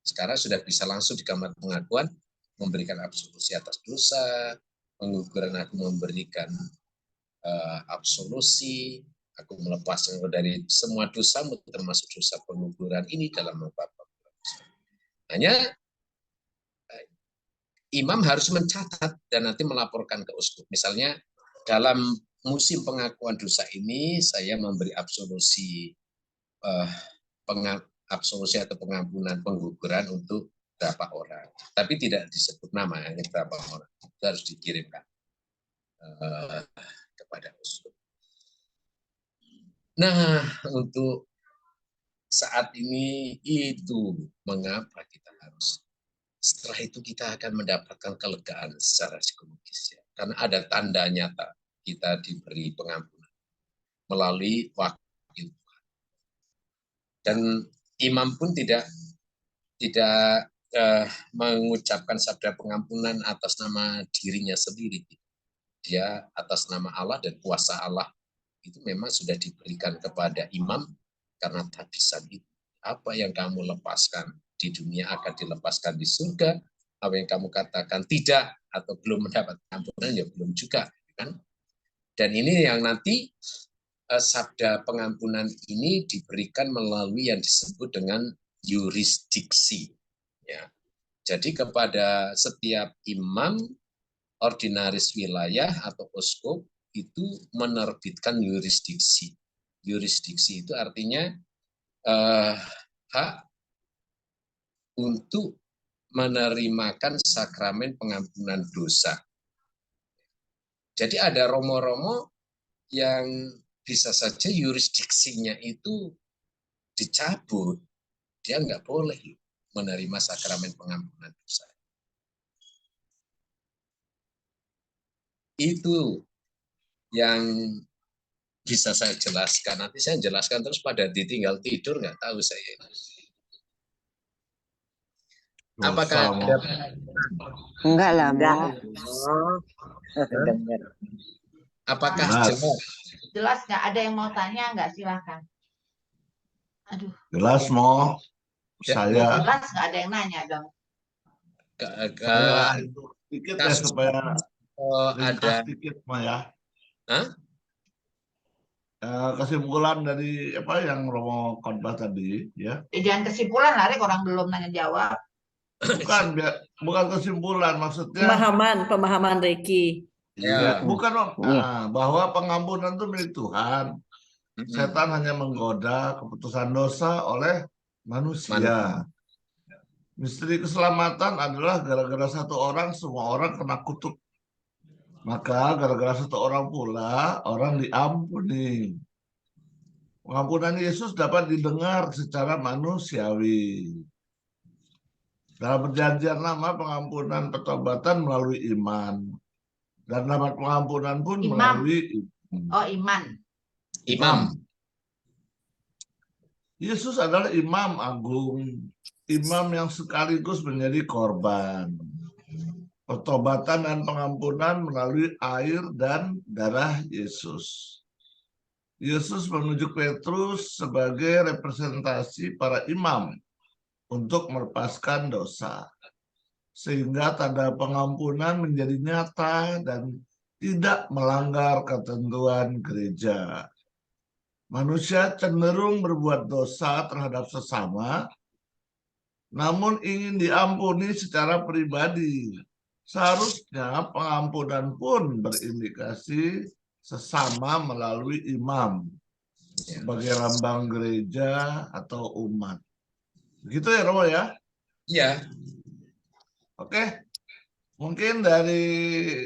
Sekarang sudah bisa langsung di kamar pengakuan memberikan absolusi atas dosa, pengguguran aku memberikan absolusi, aku melepaskan dari semua dosamu termasuk dosa pengguguran ini dalam Bapa. Hanya imam harus mencatat dan nanti melaporkan ke uskup. Misalnya dalam musim pengakuan dosa ini saya memberi absolusi absolusi atau pengampunan pengguguran untuk berapa orang, tapi tidak disebut nama, hanya berapa orang. Itu harus dikirimkan kepada uskup. Nah, untuk saat ini itu mengapa kita harus setelah itu kita akan mendapatkan kelegaan secara psikologis ya. Karena ada tanda nyata kita diberi pengampunan melalui wakil Tuhan. Dan imam pun tidak mengucapkan sabda pengampunan atas nama dirinya sendiri. Dia atas nama Allah dan kuasa Allah itu memang sudah diberikan kepada imam karena tabisan itu. Apa yang kamu lepaskan di dunia akan dilepaskan di surga. Apa yang kamu katakan tidak atau belum mendapat pengampunan ya belum juga, kan? Dan ini yang nanti sabda pengampunan ini diberikan melalui yang disebut dengan yurisdiksi. Ya. Jadi kepada setiap imam, ordinaris wilayah atau uskup itu menerbitkan yurisdiksi. Yurisdiksi itu artinya hak untuk menerimakan sakramen pengampunan dosa. Jadi ada romo-romo yang bisa saja yurisdiksinya itu dicabut, dia nggak boleh menerima sakramen pengampunan dosa. Itu yang bisa saya jelaskan. Nanti saya jelaskan terus pada ditinggal tidur, nggak tahu saya. Apakah ada? Enggak lah, Enggak. Mo. Dengar. Apakah Jelas. jelas? Jelas nggak? Ada yang mau tanya nggak? Silakan. Aduh, Jelas, Mo. Ya, Saya jelas nggak ada yang nanya dong. saya itu sedikit ya kasus supaya ada ringkas sedikit, Mo ya. Hah? Kesimpulan dari apa yang Romo khotbah tadi, ya. Jangan kesimpulan lah, Rek, orang belum nanya jawab. Bukan kesimpulan, maksudnya Pemahaman Reiki. Ya. bukan Iya. bahwa pengampunan itu milik Tuhan. Setan hanya menggoda keputusan dosa oleh manusia. Misteri keselamatan adalah gara-gara satu orang, semua orang kena kutuk. Maka gara-gara satu orang pula, orang diampuni. Pengampunan Yesus dapat didengar secara manusiawi. Dalam perjanjian lama, pengampunan pertobatan melalui iman. Dan dapat pengampunan pun Imam. melalui Oh, iman. Imam. Yesus adalah imam agung. Imam yang sekaligus menjadi korban. Pertobatan dan pengampunan melalui air dan darah Yesus. Yesus menunjuk Petrus sebagai representasi para imam untuk melepaskan dosa. Sehingga tanda pengampunan menjadi nyata dan tidak melanggar ketentuan gereja. Manusia cenderung berbuat dosa terhadap sesama, namun ingin diampuni secara pribadi. Seharusnya pengampunan pun berindikasi sesama melalui imam sebagai lambang gereja atau umat. Begitu ya, Romo ya? Ya. Oke. Mungkin dari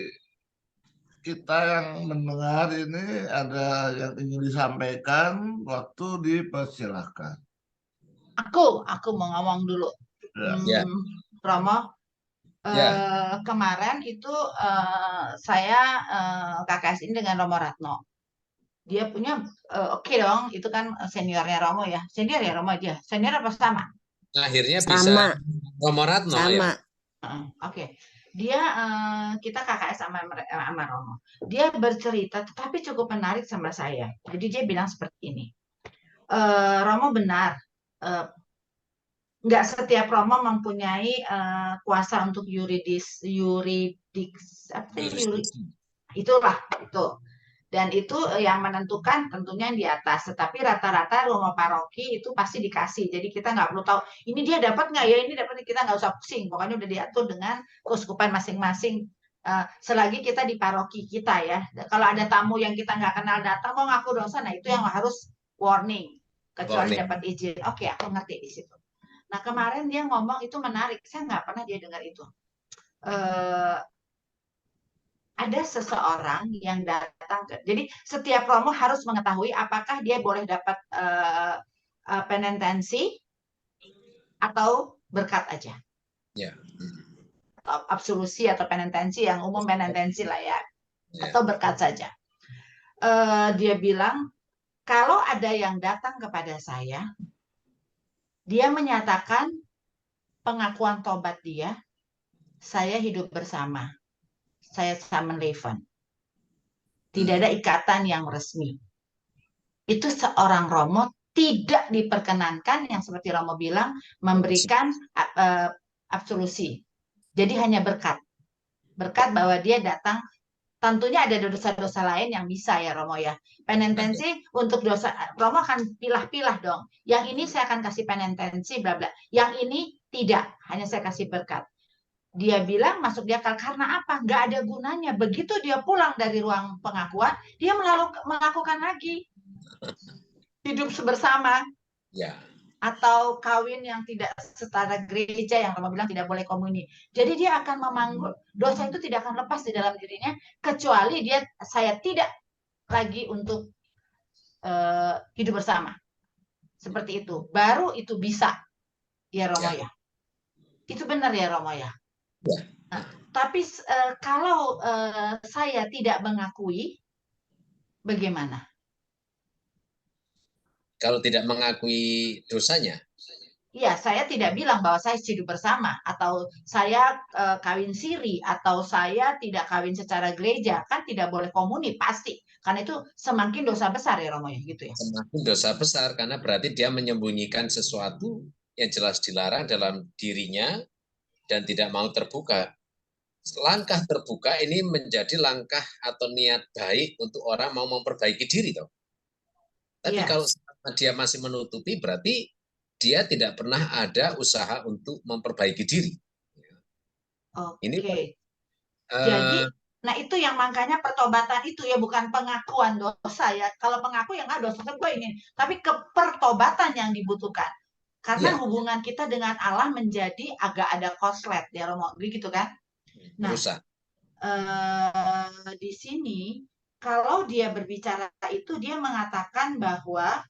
kita yang mendengar ini ada yang ingin disampaikan, waktu dipersilahkan. Aku mau ngomong dulu. Ya. Romo, Ya. kemarin itu saya KKS ini dengan Romo Ratno. Dia punya oke dong, itu kan seniornya Romo ya. Senior ya Romo dia. Senior apa sama? Akhirnya Sama. bisa Romo Ratno Sama. ya. Oke. Dia kita KKS sama Romo. Dia bercerita tetapi cukup menarik sama saya. Jadi dia bilang seperti ini. Romo benar. Nggak setiap Romo mempunyai kuasa untuk itulah itu. Dan itu yang menentukan tentunya yang di atas. Tetapi rata-rata Romo paroki itu pasti dikasih. Jadi kita nggak perlu tahu ini dia dapat nggak ya, ini dapat, kita nggak usah pusing. Pokoknya udah diatur dengan keuskupan masing-masing. Selagi kita di paroki kita ya. Kalau ada tamu yang kita nggak kenal datang mau ngaku dosa, nah itu yang harus warning. Kecuali dapat izin. Oke, aku ngerti di situ. Nah kemarin dia ngomong itu menarik. Saya nggak pernah dia dengar itu. Ada seseorang yang datang jadi setiap Romo harus mengetahui apakah dia boleh dapat penentensi atau berkat aja. Ya. Atau absolusi atau penitensi, yang umum penitensi lah ya, Ya. atau berkat saja. Dia bilang, kalau ada yang datang kepada saya, dia menyatakan pengakuan tobat dia, saya hidup bersama, saya samenleven. Tidak ada ikatan yang resmi. Itu seorang Romo tidak diperkenankan, yang seperti Romo bilang, memberikan absolusi. Jadi hanya berkat. Berkat bahwa dia datang. Tentunya ada dosa-dosa lain yang bisa ya Romo ya. Penitensi untuk dosa, Romo akan pilah-pilah dong. Yang ini saya akan kasih penitensi, bla bla. Yang ini tidak, hanya saya kasih berkat. Dia bilang masuk di akal, karena apa? Nggak ada gunanya. Begitu dia pulang dari ruang pengakuan, dia melakukan lagi hidup bersama. Ya. Atau kawin yang tidak setara gereja, yang Romo bilang tidak boleh komuni. Jadi dia akan memanggul, dosa itu tidak akan lepas di dalam dirinya, kecuali saya tidak lagi untuk hidup bersama. Seperti itu. Baru itu bisa. Ya Romo ya. Itu benar ya Romo ya. Nah, tapi kalau saya tidak mengakui, bagaimana? Kalau tidak mengakui dosanya? Iya, saya tidak bilang bahwa saya hidup bersama, atau saya kawin siri, atau saya tidak kawin secara gereja, kan tidak boleh komuni pasti, karena itu semakin dosa besar ya Romo ya, gitu ya. Semakin dosa besar, karena berarti dia menyembunyikan sesuatu yang jelas dilarang dalam dirinya dan tidak mau terbuka. Langkah terbuka ini menjadi langkah atau niat baik untuk orang mau memperbaiki diri, toh. Tapi kalau dia masih menutupi, berarti dia tidak pernah ada usaha untuk memperbaiki diri. Oke. Ini Jadi, nah itu yang makanya pertobatan itu ya, bukan pengakuan dosa ya. Kalau pengaku ya nggak, dosa gue ini, tapi kepertobatan yang dibutuhkan. Karena hubungan kita dengan Allah menjadi agak ada koslet ya Romo, gitu kan? Nah, di sini kalau dia berbicara itu, dia mengatakan bahwa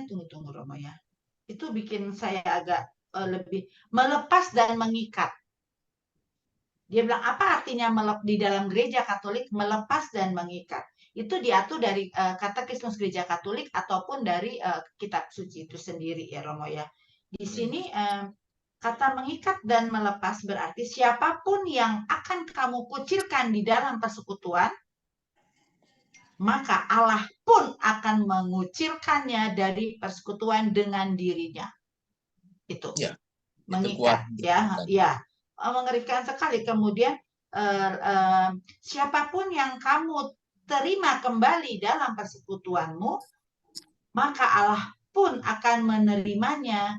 tunggu Romo ya. Itu bikin saya agak lebih melepas dan mengikat. Dia bilang apa artinya di dalam gereja Katolik melepas dan mengikat? Itu diatur dari Katekismus Gereja Katolik ataupun dari kitab suci itu sendiri ya Romo ya. Di sini kata mengikat dan melepas berarti siapapun yang akan kamu kucilkan di dalam persekutuan, maka Allah pun akan mengucilkannya dari persekutuan dengan dirinya. Itu. Ya, mengikat ya. Mengerikan sekali. Kemudian siapapun yang kamu terima kembali dalam persekutuanmu, maka Allah pun akan menerimanya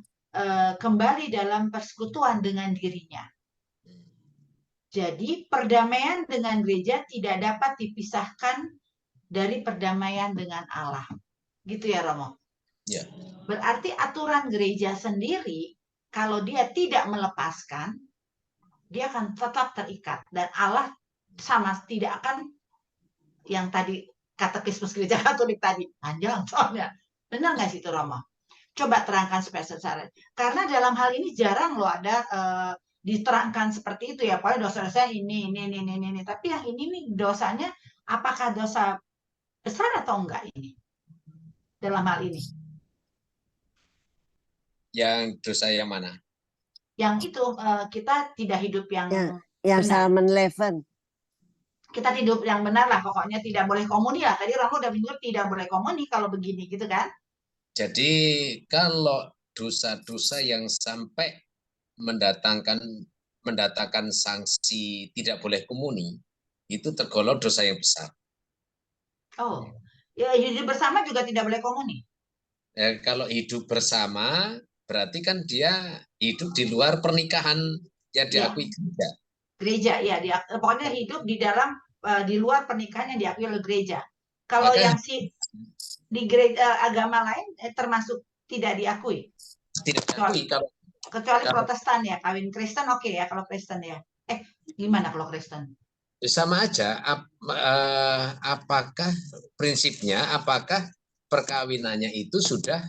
kembali dalam persekutuan dengan dirinya. Jadi perdamaian dengan gereja tidak dapat dipisahkan dari perdamaian dengan Allah. Gitu ya Romo? Ya. Berarti aturan gereja sendiri, kalau dia tidak melepaskan, dia akan tetap terikat. Dan Allah sama tidak akan, yang tadi Katekismus Gereja Katolik tadi, panjang soalnya. Benar nggak sih itu Romo? Coba terangkan secara. Karena dalam hal ini jarang loh ada diterangkan seperti itu ya. Pokoknya dosa-dosa ini. Tapi yang ini nih dosanya, apakah dosa besar atau enggak ini? Dalam hal ini. Yang dosa yang mana? Yang itu kita tidak hidup yang samenleven. Kita hidup yang benar lah, pokoknya tidak boleh komuni lah. Tadi Romo udah bilang tidak boleh komuni kalau begini gitu kan. Jadi kalau dosa-dosa yang sampai mendatangkan sanksi tidak boleh komuni, itu tergolong dosa yang besar. Oh, ya hidup bersama juga tidak boleh komuni. Ya, kalau hidup bersama berarti kan dia hidup di luar pernikahan yang diakui gereja. Gereja ya, pokoknya hidup di dalam di luar pernikahan yang diakui oleh gereja. Kalau yang di gereja agama lain termasuk tidak diakui. Tidak diakui kecuali Protestan ya, kawin Kristen oke ya kalau Kristen ya. Gimana kalau Kristen? Sama aja. Apakah prinsipnya, apakah perkawinannya itu sudah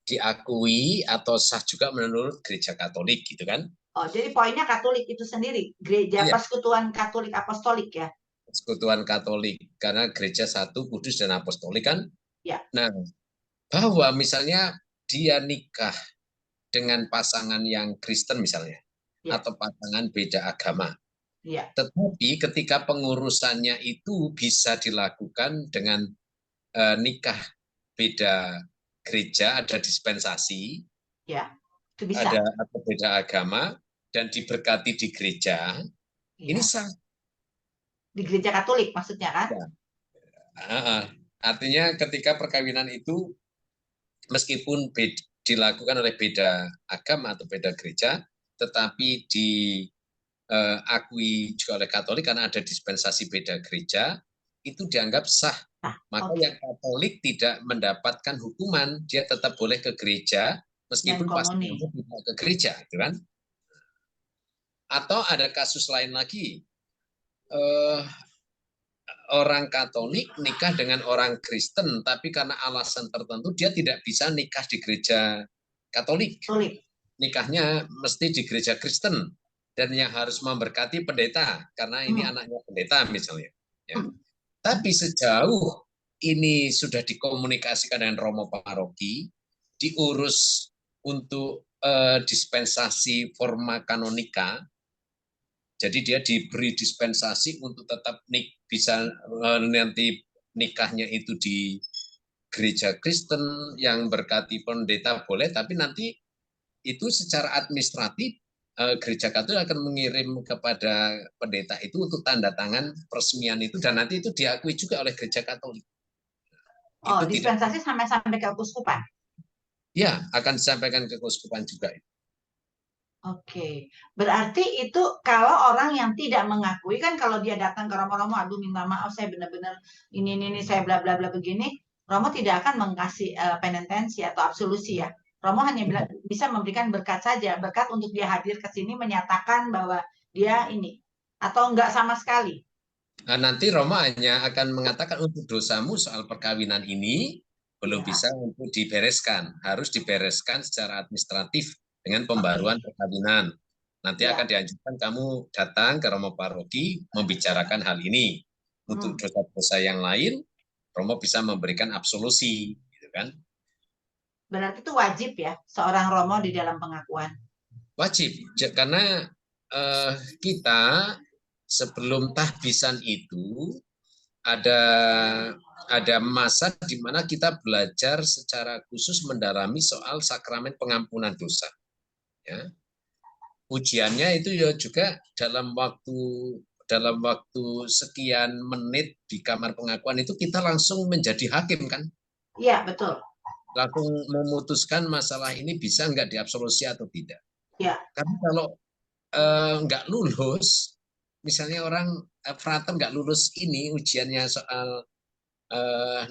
diakui atau sah juga menurut Gereja Katolik gitu kan? Oh, jadi poinnya Katolik itu sendiri, gereja Iya. Persekutuan Katolik Apostolik ya. Persekutuan Katolik, karena gereja satu, kudus dan apostolik kan. Ya. Nah, bahwa misalnya dia nikah dengan pasangan yang Kristen misalnya, Ya. atau pasangan beda agama. Ya. Tetapi ketika pengurusannya itu bisa dilakukan dengan nikah beda gereja, ada dispensasi, Ya, itu bisa. ada atau beda agama, dan diberkati di gereja, Ya. ini sah. Di gereja Katolik maksudnya kan? Ya. Artinya ketika perkawinan itu meskipun dilakukan oleh beda agama atau beda gereja, tetapi diakui juga oleh Katolik karena ada dispensasi beda gereja, itu dianggap sah. Maka Oke. yang Katolik tidak mendapatkan hukuman, dia tetap boleh ke gereja meskipun Dan komuni. pasangannya tidak ke gereja, gitu kan? Atau ada kasus lain lagi, orang Katolik nikah dengan orang Kristen, tapi karena alasan tertentu dia tidak bisa nikah di gereja Katolik. Katolik. Nikahnya mesti di gereja Kristen, dan yang harus memberkati pendeta karena ini anaknya pendeta misalnya. Ya. Tapi sejauh ini sudah dikomunikasikan dengan romo paroki, diurus untuk dispensasi forma kanonika, jadi dia diberi dispensasi untuk tetap bisa nanti nikahnya itu di gereja Kristen yang berkati pendeta boleh, tapi nanti itu secara administratif gereja Katolik akan mengirim kepada pendeta itu untuk tanda tangan peresmian itu, dan nanti itu diakui juga oleh gereja Katolik. Oh, Itu dispensasi sampai ke keuskupan? Ya, akan disampaikan ke keuskupan juga. Oke, berarti itu kalau orang yang tidak mengakui, kan kalau dia datang ke Romo, aduh minta maaf saya benar-benar ini saya bla bla bla begini, Romo tidak akan mengasih penentensi atau absolusi ya. Romo hanya bisa memberikan berkat saja, berkat untuk dia hadir ke sini menyatakan bahwa dia ini, atau enggak sama sekali. Nah, nanti Romo hanya akan mengatakan untuk dosamu soal perkawinan ini belum bisa untuk dibereskan, harus dibereskan secara administratif dengan pembaruan perkawinan. Nanti akan dianjurkan kamu datang ke Romo paroki membicarakan hal ini. Untuk dosa-dosa yang lain, Romo bisa memberikan absolusi, gitu kan? Berarti itu wajib ya seorang Romo di dalam pengakuan. Wajib, karena kita sebelum tahbisan itu ada masa di mana kita belajar secara khusus mendalami soal sakramen pengampunan dosa. Ya. Ujiannya itu ya juga dalam waktu sekian menit di kamar pengakuan itu kita langsung menjadi hakim kan? Iya, betul. Langsung memutuskan masalah ini bisa nggak diabsolusi atau tidak. Ya. Karena kalau nggak lulus, misalnya orang frater nggak lulus ini ujiannya soal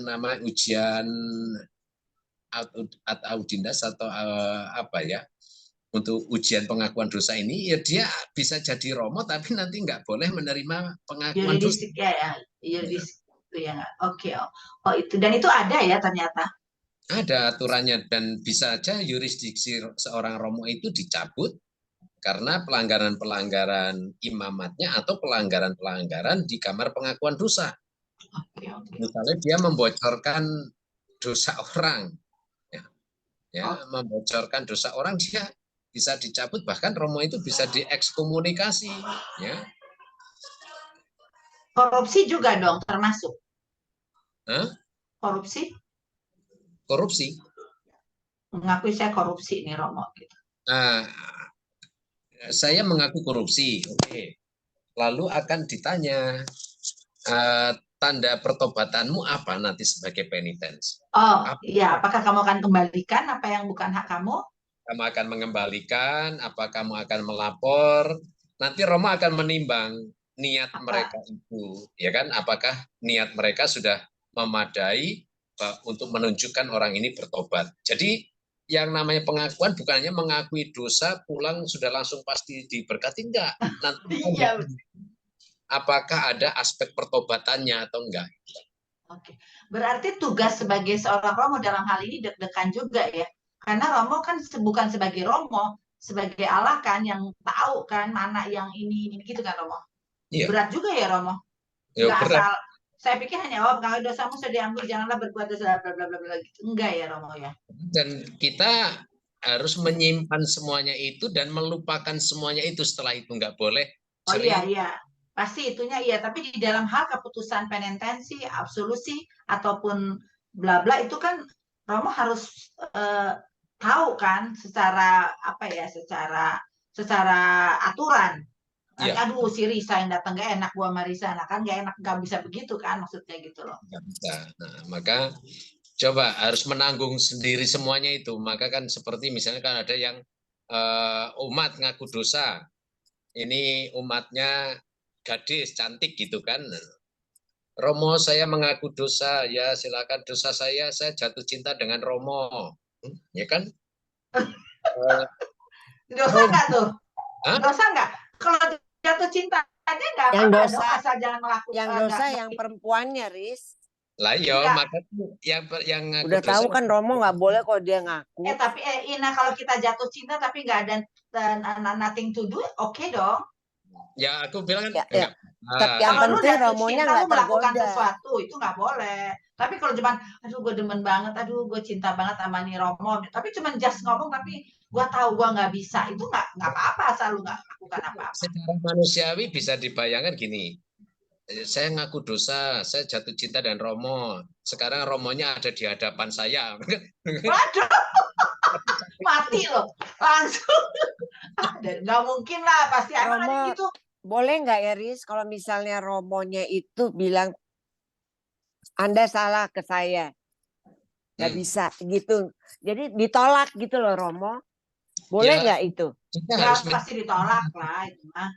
nama ujian ad audindas atau apa ya, untuk ujian pengakuan dosa ini, ya dia bisa jadi Romo tapi nanti nggak boleh menerima pengakuan dosa. Yuridis itu ya. Oke. Oh itu, dan itu ada ya ternyata. Ada aturannya, dan bisa aja yurisdiksi seorang Romo itu dicabut karena pelanggaran-pelanggaran imamatnya atau pelanggaran-pelanggaran di kamar pengakuan dosa. Misalnya dia membocorkan dosa orang, membocorkan dosa orang, dia bisa dicabut, bahkan Romo itu bisa diekskomunikasi. Ya. Korupsi juga dong termasuk. Korupsi? Mengakui saya korupsi nih Romo. Gitu. Saya mengaku korupsi, oke. Lalu akan ditanya, tanda pertobatanmu apa nanti sebagai penitens? Iya, apakah kamu akan kembalikan apa yang bukan hak kamu? Kamu akan mengembalikan, apa kamu akan melapor? Nanti Romo akan menimbang niat mereka itu, ya kan? Apakah niat mereka sudah memadai untuk menunjukkan orang ini bertobat. Jadi yang namanya pengakuan bukannya mengakui dosa pulang sudah langsung pasti diberkati, enggak. Nanti apakah ada aspek pertobatannya atau enggak. Oke. Berarti tugas sebagai seorang Romo dalam hal ini deg-degan juga ya. Karena Romo kan bukan sebagai Romo, sebagai Allah kan yang tahu kan mana yang ini gitu kan Romo. Iya. Berat juga ya Romo. Ya, Nggak berat. asal saya pikir hanya pengakui dosamu sudah diampuni, janganlah berbuat dosa bla bla bla bla gitu. Enggak ya Romo ya. Dan kita harus menyimpan semuanya itu dan melupakan semuanya itu setelah itu, nggak boleh Oh iya sering. iya. Pasti itunya iya, tapi di dalam hal keputusan penentensi, absolusi ataupun bla bla itu kan Romo harus tahu kan secara apa ya, secara aturan. Iya, Aduh si Risa yang datang gak enak gua sama Risa, nah kan gak enak, gak bisa begitu kan maksudnya gitu loh. nggak bisa. Nah, maka coba harus menanggung sendiri semuanya itu. Maka kan seperti misalnya kan ada yang umat ngaku dosa. Ini umatnya gadis cantik gitu kan. Romo, saya mengaku dosa, ya silakan dosa saya jatuh cinta dengan Romo. Ya kan? Dosa Romo. nggak tuh? Hah? Dosa nggak? Kalau jatuh cinta aja nggak Yang apa-apa dosa, dong, asal jangan melakukan. yang dosa yang perempuannya, Riz. Lah yo, Enggak. maka yang ngaku Udah dosa. tahu kan Romo nggak boleh kalau dia ngaku. Tapi Ina kalau kita jatuh cinta tapi nggak ada nothing to do, oke dong. Ya aku bilang kan Ya, enggak. Tapi yang Kalau lu penting jatuh Romonya cinta, nggak lu melakukan tergoda. sesuatu itu nggak boleh. Tapi kalau cuman, aduh gue demen banget, aduh gue cinta banget sama nih Romo, tapi cuman just ngomong, tapi gue tahu gue nggak bisa, itu nggak apa-apa asal lu nggak lakukan apa-apa. Secara manusiawi bisa dibayangkan gini. Saya ngaku dosa, saya jatuh cinta dan Romo. Sekarang Romonya ada di hadapan saya. Waduh, mati loh, langsung. Dan nggak mungkin lah, pasti emang ada Romo, gitu. boleh nggak ya Riz kalau misalnya Romonya itu bilang Anda salah ke saya, nggak bisa gitu. Jadi ditolak gitu loh Romo. Boleh Ya, nggak itu? kita Ya harus pasti ditolak lah itu mah.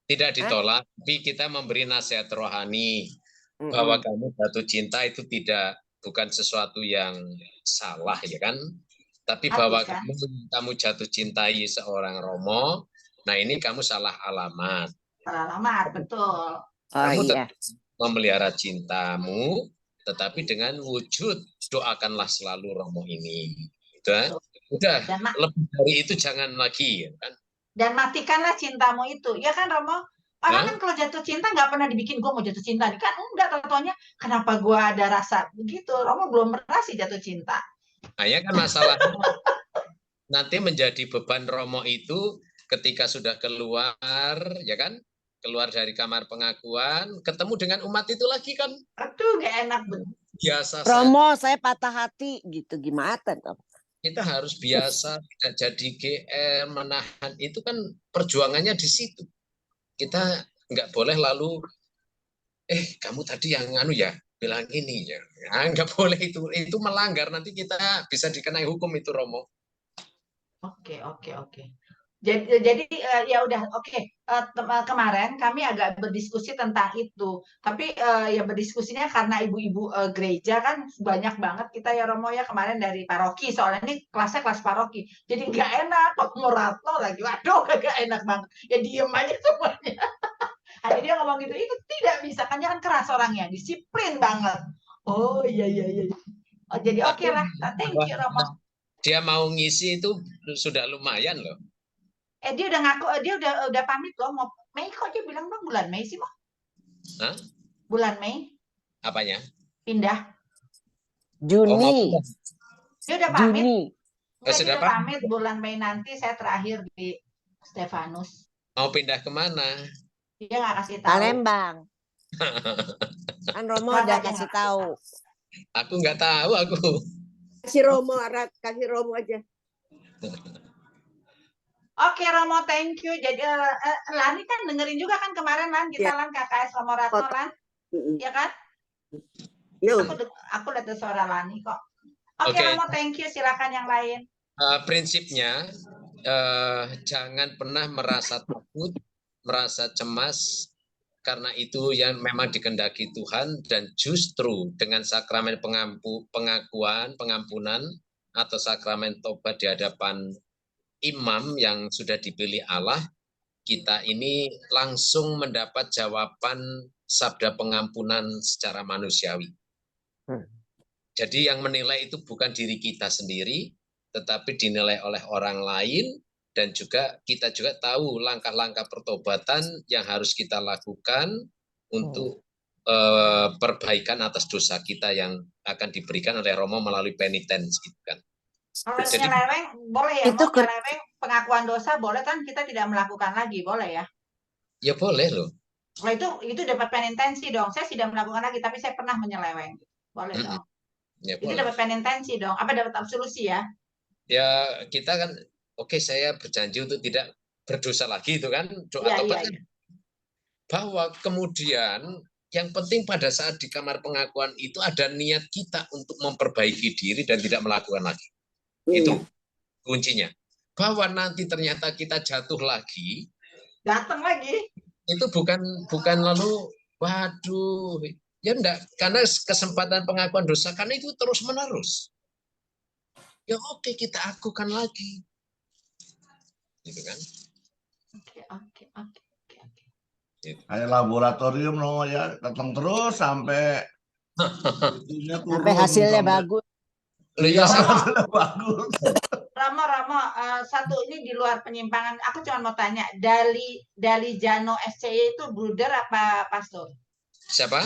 tidak ditolak, tapi kita memberi nasihat rohani Mm-mm. bahwa kamu jatuh cinta itu bukan sesuatu yang salah ya kan, tapi bahwa Kan? kamu jatuh cintai seorang Romo, nah ini kamu salah alamat. Salah alamat, betul. Oh Kamu iya. tetap memelihara cintamu, tetapi dengan wujud doakanlah selalu Romo ini. Udah, Dan, lebih dari itu jangan lagi ya kan. dan matikanlah cintamu itu, ya kan Romo? Orang kan kalau jatuh cinta nggak pernah dibikin gue mau jatuh cinta nih kan, enggak, totonya kenapa gue ada rasa begitu. Romo belum pernah sih jatuh cinta. Nah, ya kan masalahnya nanti menjadi beban Romo itu ketika sudah keluar, ya kan? Keluar dari kamar pengakuan, ketemu dengan umat itu lagi kan? Aduh, gak enak betul. Biasa Romo, saya patah hati gitu, gimana dong? Kita harus biasa, tidak jadi GR, menahan. Itu kan perjuangannya di situ. Kita nggak boleh lalu, kamu tadi yang anu ya, bilang ini ya. Nggak boleh itu melanggar. Nanti kita bisa dikenai hukum itu, Romo. Oke. Jadi ya udah oke. Kemarin kami agak berdiskusi tentang itu. Tapi ya berdiskusinya karena ibu-ibu gereja kan banyak banget kita ya Romo ya kemarin dari paroki. Soalnya ini kelasnya kelas paroki. Jadi nggak enak kok morato lagi. Waduh gak enak banget. Ya diem aja semuanya. Ada dia ngomong gitu, itu tidak bisa kan jangan keras orangnya, disiplin banget. Oh iya. Oh, jadi oke lah. Thank you Romo. Dia mau ngisi itu sudah lumayan loh. Dia udah ngaku, dia udah pamit loh mau Mei, kok dia bilang bang bulan Mei sih Mo? Hah? Bulan Mei Apanya? pindah. Juni. Dia udah pamit. Juni. Dia Sudah udah pamit bulan Mei nanti saya terakhir di Stefanus. Mau pindah kemana? Dia nggak kasih tahu. Palembang. Kan Romo udah kasih tahu. Aku nggak tahu aku. Kasih Romo, Arat. Kasih Romo aja. Oke Romo, thank you. Jadi Lani kan dengerin juga kan kemarin Lan kita Lan KKS Romo Ratno Lan, ya kan? Aku lihat suara Lani kok. Oke Romo, thank you. Silakan yang lain. Prinsipnya jangan pernah merasa takut, merasa cemas, karena itu yang memang dikehendaki Tuhan, dan justru dengan sakramen pengakuan, pengampunan, atau sakramen tobat di hadapan imam yang sudah dipilih Allah, kita ini langsung mendapat jawaban sabda pengampunan secara manusiawi. Jadi yang menilai itu bukan diri kita sendiri, tetapi dinilai oleh orang lain, dan juga kita juga tahu langkah-langkah pertobatan yang harus kita lakukan untuk perbaikan atas dosa kita yang akan diberikan oleh Romo melalui penitens gitu kan. Kalau Jadi nyeleweng boleh ya, Itu mau nyeleweng pengakuan dosa boleh kan, kita tidak melakukan lagi, boleh ya? ya boleh loh. Kalau itu dapat penitensi dong. Saya tidak melakukan lagi, tapi saya pernah menyeleweng. Boleh dong. Ya Itu boleh. dapat penitensi dong. Apa dapat absolusi ya? Ya kita kan oke, saya berjanji untuk tidak berdosa lagi itu kan doa Iya, tobat iya, kan. iya. Bahwa kemudian yang penting pada saat di kamar pengakuan itu ada niat kita untuk memperbaiki diri dan tidak melakukan lagi. Itu kuncinya. Bahwa nanti ternyata kita jatuh lagi, Datang lagi. itu bukan lalu waduh ya enggak, karena kesempatan pengakuan dosa karena itu terus menerus. Ya oke, kita akukan lagi. Gitu kan. Oke. Kayak laboratorium loh ya, datang terus sampai itunya turun, sampai hasilnya sampai- bagus. Iya, Ya, hasilnya bagus. Ramo, satu ini di luar penyimpangan. Aku cuma mau tanya, Dali Jano SCY itu bruder apa pastor? siapa?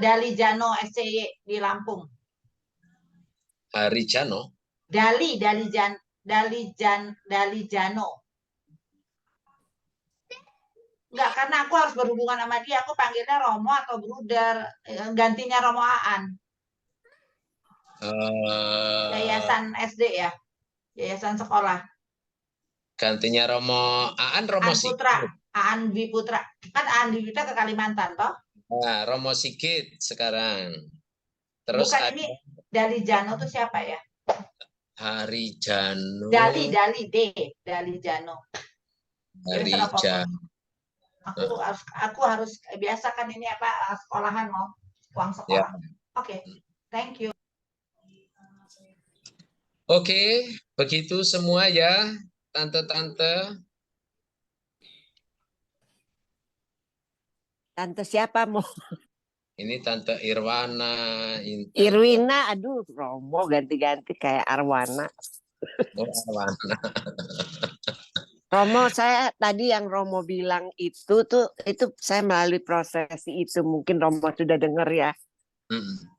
Dali Jano SCY di Lampung. Harijano. Dali Jano. Enggak, karena aku harus berhubungan sama dia, aku panggilnya Romo atau bruder, gantinya Romo Aan. Yayasan SD ya, yayasan sekolah. Gantinya Romo Aan, Romo Aan Putra, Sigit. Aan Dwi Putra. Kan Aan Dwi Putra ke Kalimantan, toh? Nah, Romo Sigit sekarang. Terus Bukan, ada ini Dali Jano tuh siapa ya? Harijano. Dali Jano. Dia Harijano. Serapapun. Aku harus biasakan ini apa, sekolahan mau uang sekolah. Ya. Oke, thank you. Oke, begitu semua ya, tante-tante. Tante siapa mau? Ini Tante Irwana, Tante Irwina, aduh Romo ganti-ganti kayak Arwana. Irwana. Romo, saya tadi yang Romo bilang itu saya melalui prosesi itu, mungkin Romo sudah dengar ya.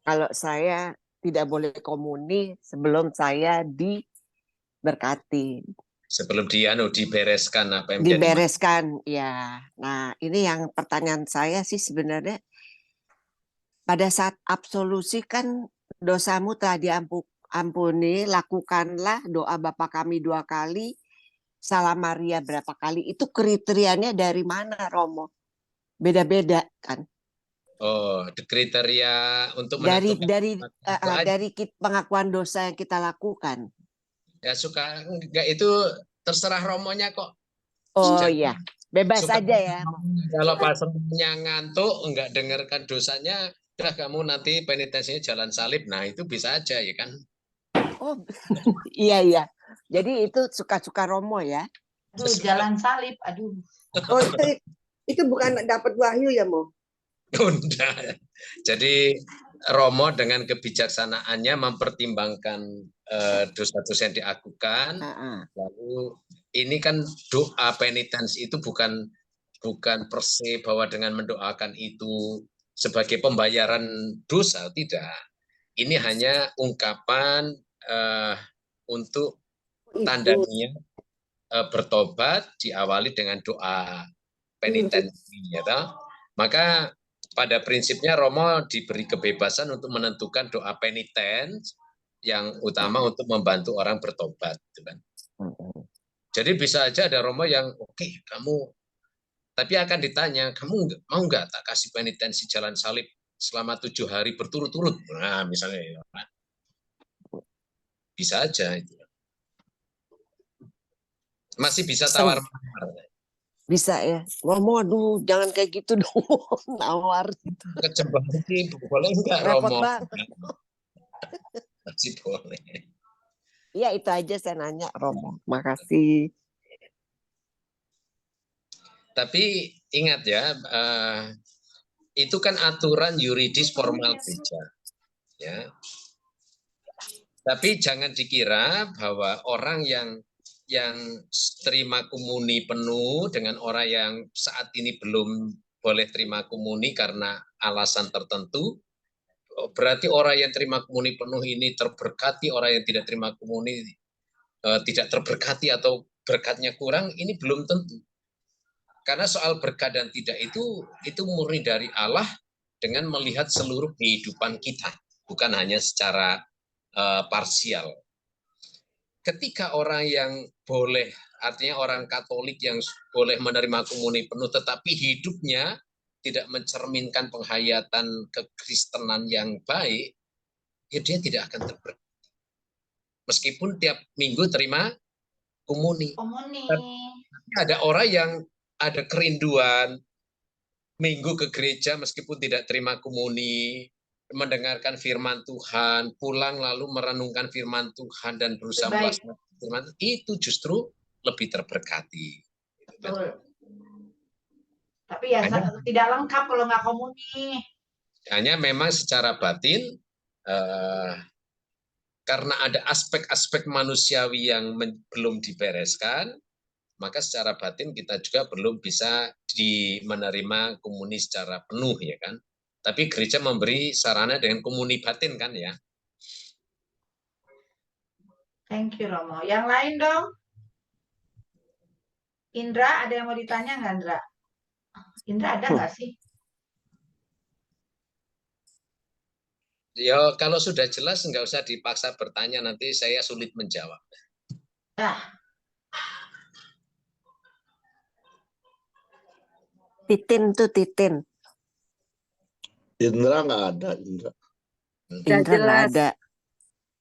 Kalau saya tidak boleh komuni sebelum saya diberkati. Sebelum dibereskan apa yang Dibereskan, ya. Nah, ini yang pertanyaan saya sih sebenarnya, pada saat absolusi kan dosamu telah diampuni, lakukanlah doa Bapa kami 2 kali, Salam Maria berapa kali, itu kriterianya dari mana Romo? Beda-beda kan? Oh, kriteria untuk Dari menentukan pengakuan dosa yang kita lakukan. ya suka enggak, itu terserah Romonya kok. Oh iya, bebas Suka aja ya. Kalau pasangannya ngantuk enggak dengarkan dosanya, udah kamu nanti penitensinya jalan salib. Nah, itu bisa aja ya kan. Oh iya. Jadi itu suka-suka Romo ya. Aduh, jalan salib, aduh. Oh, itu bukan dapat wahyu ya, Mo? Udah. Jadi Romo dengan kebijaksanaannya mempertimbangkan dosa-dosa yang diakukan. Lalu ini kan doa penitens itu bukan per se bahwa dengan mendoakan itu sebagai pembayaran dosa, tidak. Ini hanya ungkapan untuk tanda niat bertobat diawali dengan doa penitensi, ya toh? Maka pada prinsipnya Romo diberi kebebasan untuk menentukan doa penitens yang utama untuk membantu orang bertobat, gitu kan. Jadi bisa aja ada Romo yang oke, kamu, tapi akan ditanya, kamu mau nggak tak kasih penitensi jalan salib selama 7 hari berturut-turut? Nah, misalnya, bisa aja itu. Masih bisa tawar-menawar. Bisa ya. Romo, aduh jangan kayak gitu dong. Nawar. Kecebak sih, boleh nggak Repot Romo? banget. Masih boleh. Iya itu aja saya nanya Romo. Makasih. Tapi ingat ya, itu kan aturan yuridis formal gereja. Ya. Tapi jangan dikira bahwa orang yang yang terima komuni penuh dengan orang yang saat ini belum boleh terima komuni karena alasan tertentu. Berarti orang yang terima komuni penuh ini terberkati, orang yang tidak terima komuni tidak terberkati atau berkatnya kurang, ini belum tentu. Karena soal berkat dan tidak itu murni dari Allah dengan melihat seluruh kehidupan kita, bukan hanya secara parsial. Ketika orang yang boleh, artinya orang Katolik yang boleh menerima komuni penuh, tetapi hidupnya tidak mencerminkan penghayatan kekristenan yang baik, ya dia tidak akan terberkati. Meskipun tiap minggu terima komuni. Tapi ada orang yang ada kerinduan minggu ke gereja meskipun tidak terima komuni, mendengarkan firman Tuhan, pulang lalu merenungkan firman Tuhan dan berusaha melaksanakan firman, itu justru lebih terberkati. Betul. Tapi ya tidak lengkap kalau nggak komuni. Hanya memang secara batin, karena ada aspek-aspek manusiawi yang belum dibereskan, maka secara batin kita juga belum bisa menerima komuni secara penuh, ya kan? Tapi gereja memberi sarana dengan komuni batin kan ya. Thank you Romo. Yang lain dong? Indra, ada yang mau ditanya nggak Indra? Indra ada nggak sih? Ya kalau sudah jelas nggak usah dipaksa bertanya, nanti saya sulit menjawab. Titin tuh Titin. Indra nggak ada, Indra. Indra nggak ada.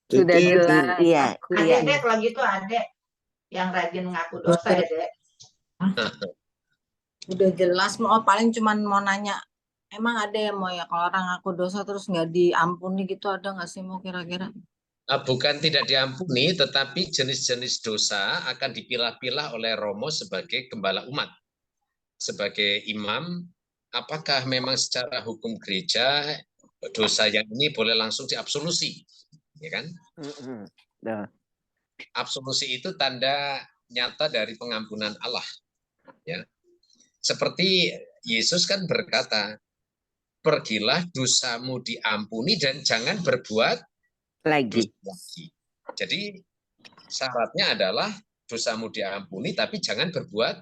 Sudah Titin. jelas. Iya. Adek deh kalau gitu adek yang rajin ngaku dosa ya dek. Udah jelas, mau paling cuman mau nanya, emang ada ya mau ya kalau orang ngaku dosa terus nggak diampuni gitu, ada nggak sih mau kira-kira? Bukan tidak diampuni, tetapi jenis-jenis dosa akan dipilah-pilah oleh Romo sebagai gembala umat, sebagai imam. Apakah memang secara hukum gereja dosa yang ini boleh langsung diabsolusi, ya kan? Absolusi itu tanda nyata dari pengampunan Allah, ya. Seperti Yesus kan berkata, pergilah dosamu diampuni dan jangan berbuat lagi. dosa lagi. Jadi syaratnya adalah dosamu diampuni tapi jangan berbuat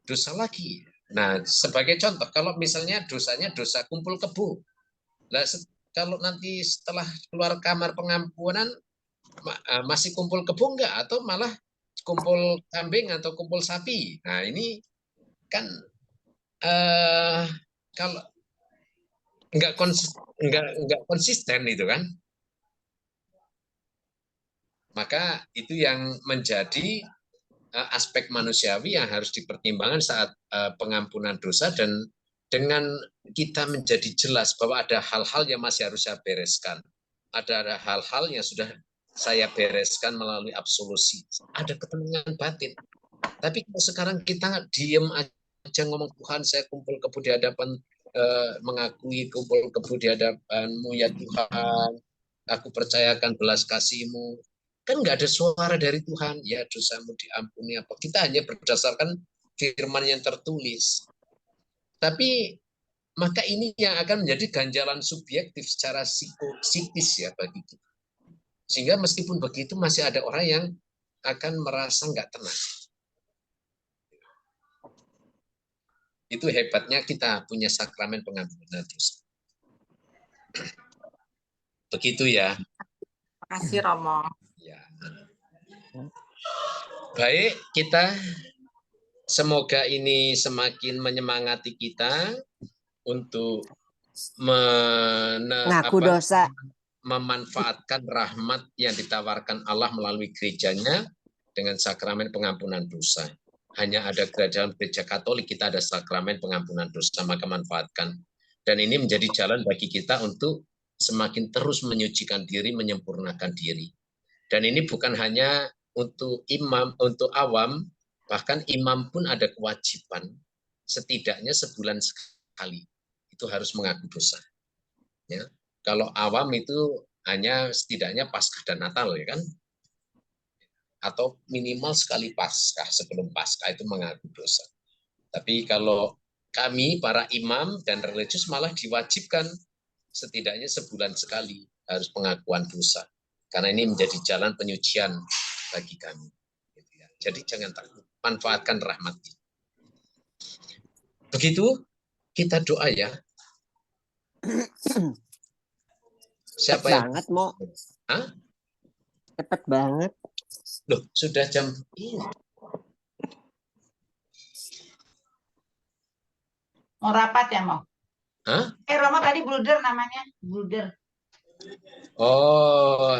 dosa lagi. Nah, sebagai contoh, kalau misalnya dosanya dosa kumpul kebo, nah, kalau nanti setelah keluar kamar pengampunan masih kumpul kebo enggak, atau malah kumpul kambing atau kumpul sapi. Nah, ini kan kalau enggak konsisten itu kan. Maka itu yang menjadi aspek manusiawi yang harus dipertimbangkan saat pengampunan dosa, dan dengan kita menjadi jelas bahwa ada hal-hal yang masih harus saya bereskan. Ada hal-hal yang sudah saya bereskan melalui absolusi. Ada ketenangan batin. Tapi kalau sekarang kita diem aja ngomong, Tuhan saya kumpul kebo di hadapan, mengakui kumpul kebo di hadapan-Mu ya Tuhan, aku percayakan belas kasih-Mu. Kan nggak ada suara dari Tuhan, ya dosamu diampuni apa. Kita hanya berdasarkan firman yang tertulis. Tapi maka ini yang akan menjadi ganjalan subjektif secara psikis ya bagi kita. Sehingga meskipun begitu masih ada orang yang akan merasa nggak tenang. Itu hebatnya kita punya sakramen pengampunan dosa. Begitu ya. Terima kasih Romo. Ya. Baik, kita semoga ini semakin menyemangati kita untuk memanfaatkan rahmat yang ditawarkan Allah melalui gerejanya dengan sakramen pengampunan dosa. Hanya ada dalam gereja Katolik kita ada sakramen pengampunan dosa, maka manfaatkan. Dan ini menjadi jalan bagi kita untuk semakin terus menyucikan diri, menyempurnakan diri. Dan ini bukan hanya untuk imam, untuk awam, bahkan imam pun ada kewajiban setidaknya sebulan sekali itu harus mengaku dosa. Ya. Kalau awam itu hanya setidaknya Paskah dan Natal, ya kan? atau minimal sekali Paskah, sebelum Paskah itu mengaku dosa. Tapi kalau kami para imam dan religius malah diwajibkan setidaknya sebulan sekali harus pengakuan dosa. Karena ini menjadi jalan penyucian bagi kami. Jadi jangan takut, manfaatkan rahmat. Begitu kita doa ya. Siapa yang banget mau? Hah? Cepet banget. Loh, sudah jam ini. Mau rapat ya mau? Hah? Romo tadi Bruder namanya, Bruder. Oh,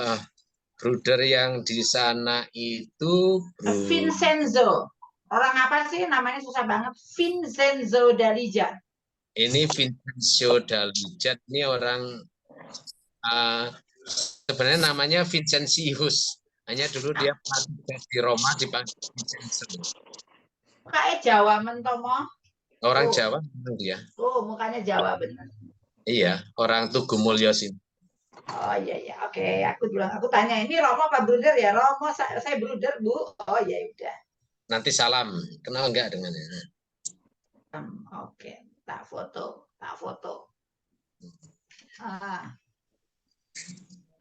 Bruder yang di sana itu Vincenzo. Orang apa sih namanya susah banget? Vincenzo Dalija. Ini Vincenzo Dalija. Ini orang sebenarnya namanya Vincentius. Hanya dulu dia di Roma dipanggil Vincenzo. Kayak Jawa mentomo. Orang Jawa memang dia. Oh, mukanya Jawa benar. Iya, orang Tugu Mulyo sini. Oh iya, oke. Aku tanya ini Romo apa Bruder ya? Romo, saya Bruder Bu. Oh ya udah. Nanti salam, kenal enggak dengannya? Oke, tak foto.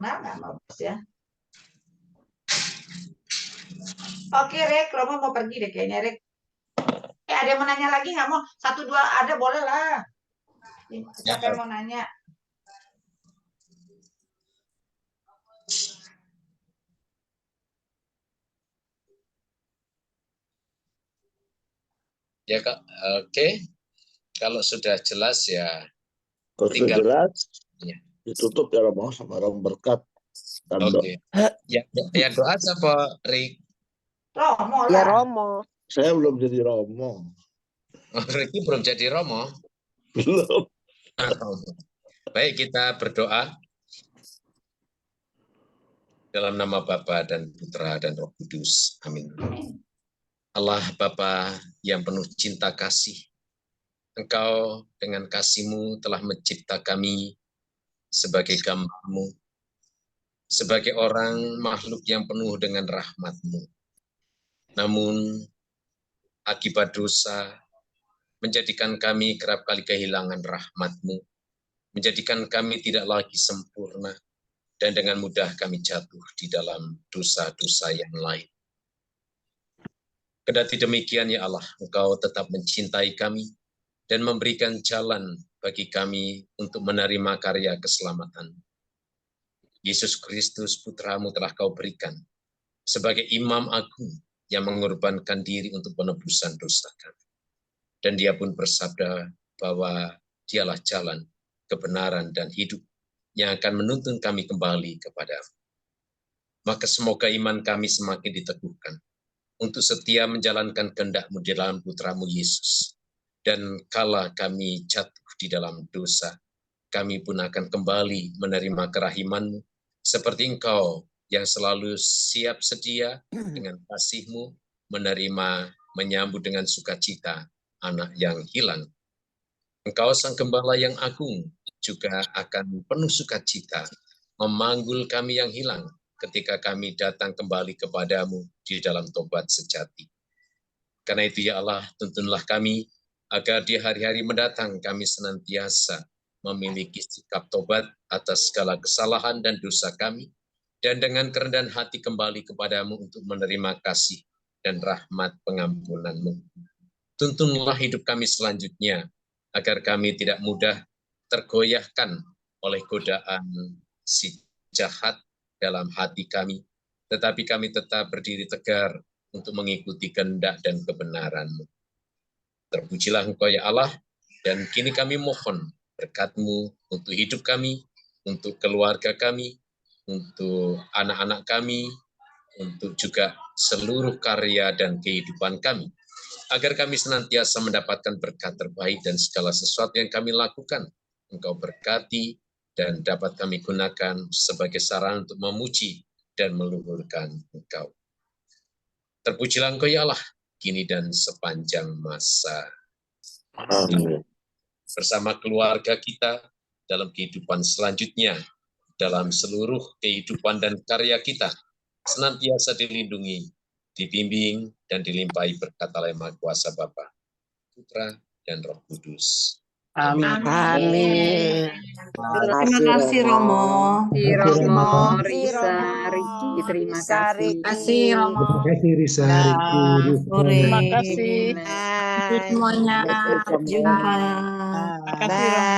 Nah, nggak mau bos ya. Oke, Rek, Romo mau pergi deh kayaknya, Rek. Ada yang mau nanya lagi nggak mau? 1, 2 ada boleh lah. Siapa yang mau nanya? Ya Kak, oke. Kalau sudah jelas ya. Kalau sudah tinggal jelas, ya. ditutup ya Romo sama Romo berkat. Oke. Ya doa siapa, Rik? Romo lah. Ya Romo. Saya belum jadi Romo. Riki belum jadi Romo. Belum. Baik, kita berdoa dalam nama Bapa dan Putra dan Roh Kudus. Amin. Allah Bapa yang penuh cinta kasih, Engkau dengan kasih-Mu telah mencipta kami sebagai gambar-Mu, sebagai orang makhluk yang penuh dengan rahmat-Mu. Namun akibat dosa menjadikan kami kerap kali kehilangan rahmat-Mu, menjadikan kami tidak lagi sempurna, dan dengan mudah kami jatuh di dalam dosa-dosa yang lain. Kendati demikian ya Allah, Engkau tetap mencintai kami dan memberikan jalan bagi kami untuk menerima karya keselamatan. Yesus Kristus Putra-Mu telah Kau berikan sebagai Imam Agung yang mengorbankan diri untuk penebusan dosa kami. Dan Dia pun bersabda bahwa Dialah jalan, kebenaran, dan hidup yang akan menuntun kami kembali kepada-Mu. Maka semoga iman kami semakin diteguhkan untuk setia menjalankan kehendak-Mu di dalam Putra-Mu Yesus. Dan kala kami jatuh di dalam dosa, kami pun akan kembali menerima kerahiman-Mu, seperti Engkau yang selalu siap sedia dengan kasih-Mu, menerima, menyambut dengan sukacita anak yang hilang. Engkau Sang Gembala yang agung juga akan penuh sukacita memanggul kami yang hilang ketika kami datang kembali kepadamu di dalam tobat sejati. Karena itu ya Allah, tuntunlah kami agar di hari-hari mendatang kami senantiasa memiliki sikap tobat atas segala kesalahan dan dosa kami, dan dengan kerendahan hati kembali kepadamu untuk menerima kasih dan rahmat pengampunan-Mu. Tuntunlah hidup kami selanjutnya, agar kami tidak mudah tergoyahkan oleh godaan si jahat dalam hati kami, tetapi kami tetap berdiri tegar untuk mengikuti kehendak dan kebenaran-Mu. Terpujilah Engkau ya Allah, dan kini kami mohon berkat-Mu untuk hidup kami, untuk keluarga kami, untuk anak-anak kami, untuk juga seluruh karya dan kehidupan kami, agar kami senantiasa mendapatkan berkat terbaik dan segala sesuatu yang kami lakukan, Engkau berkati dan dapat kami gunakan sebagai sarana untuk memuji dan meluhurkan Engkau. Terpujilah Engkau ya Allah, kini dan sepanjang masa. Amin. Bersama keluarga kita dalam kehidupan selanjutnya, dalam seluruh kehidupan dan karya kita, senantiasa dilindungi dibimbing dan dilimpahi berkat oleh Maha Kuasa Bapa, Putra, dan Roh Kudus. Amin. Amin. Terima kasih Romo. Romo, Terima kasih, Risa, Romo. Riki, terima Risa, kasih. Riki. Terima kasih Romo. Terima kasih Risa, Riki, Risa. Sore. Terima kasih. Kasih Bye. semuanya. Sampai ketemu. Jumpa. Bye. Bye.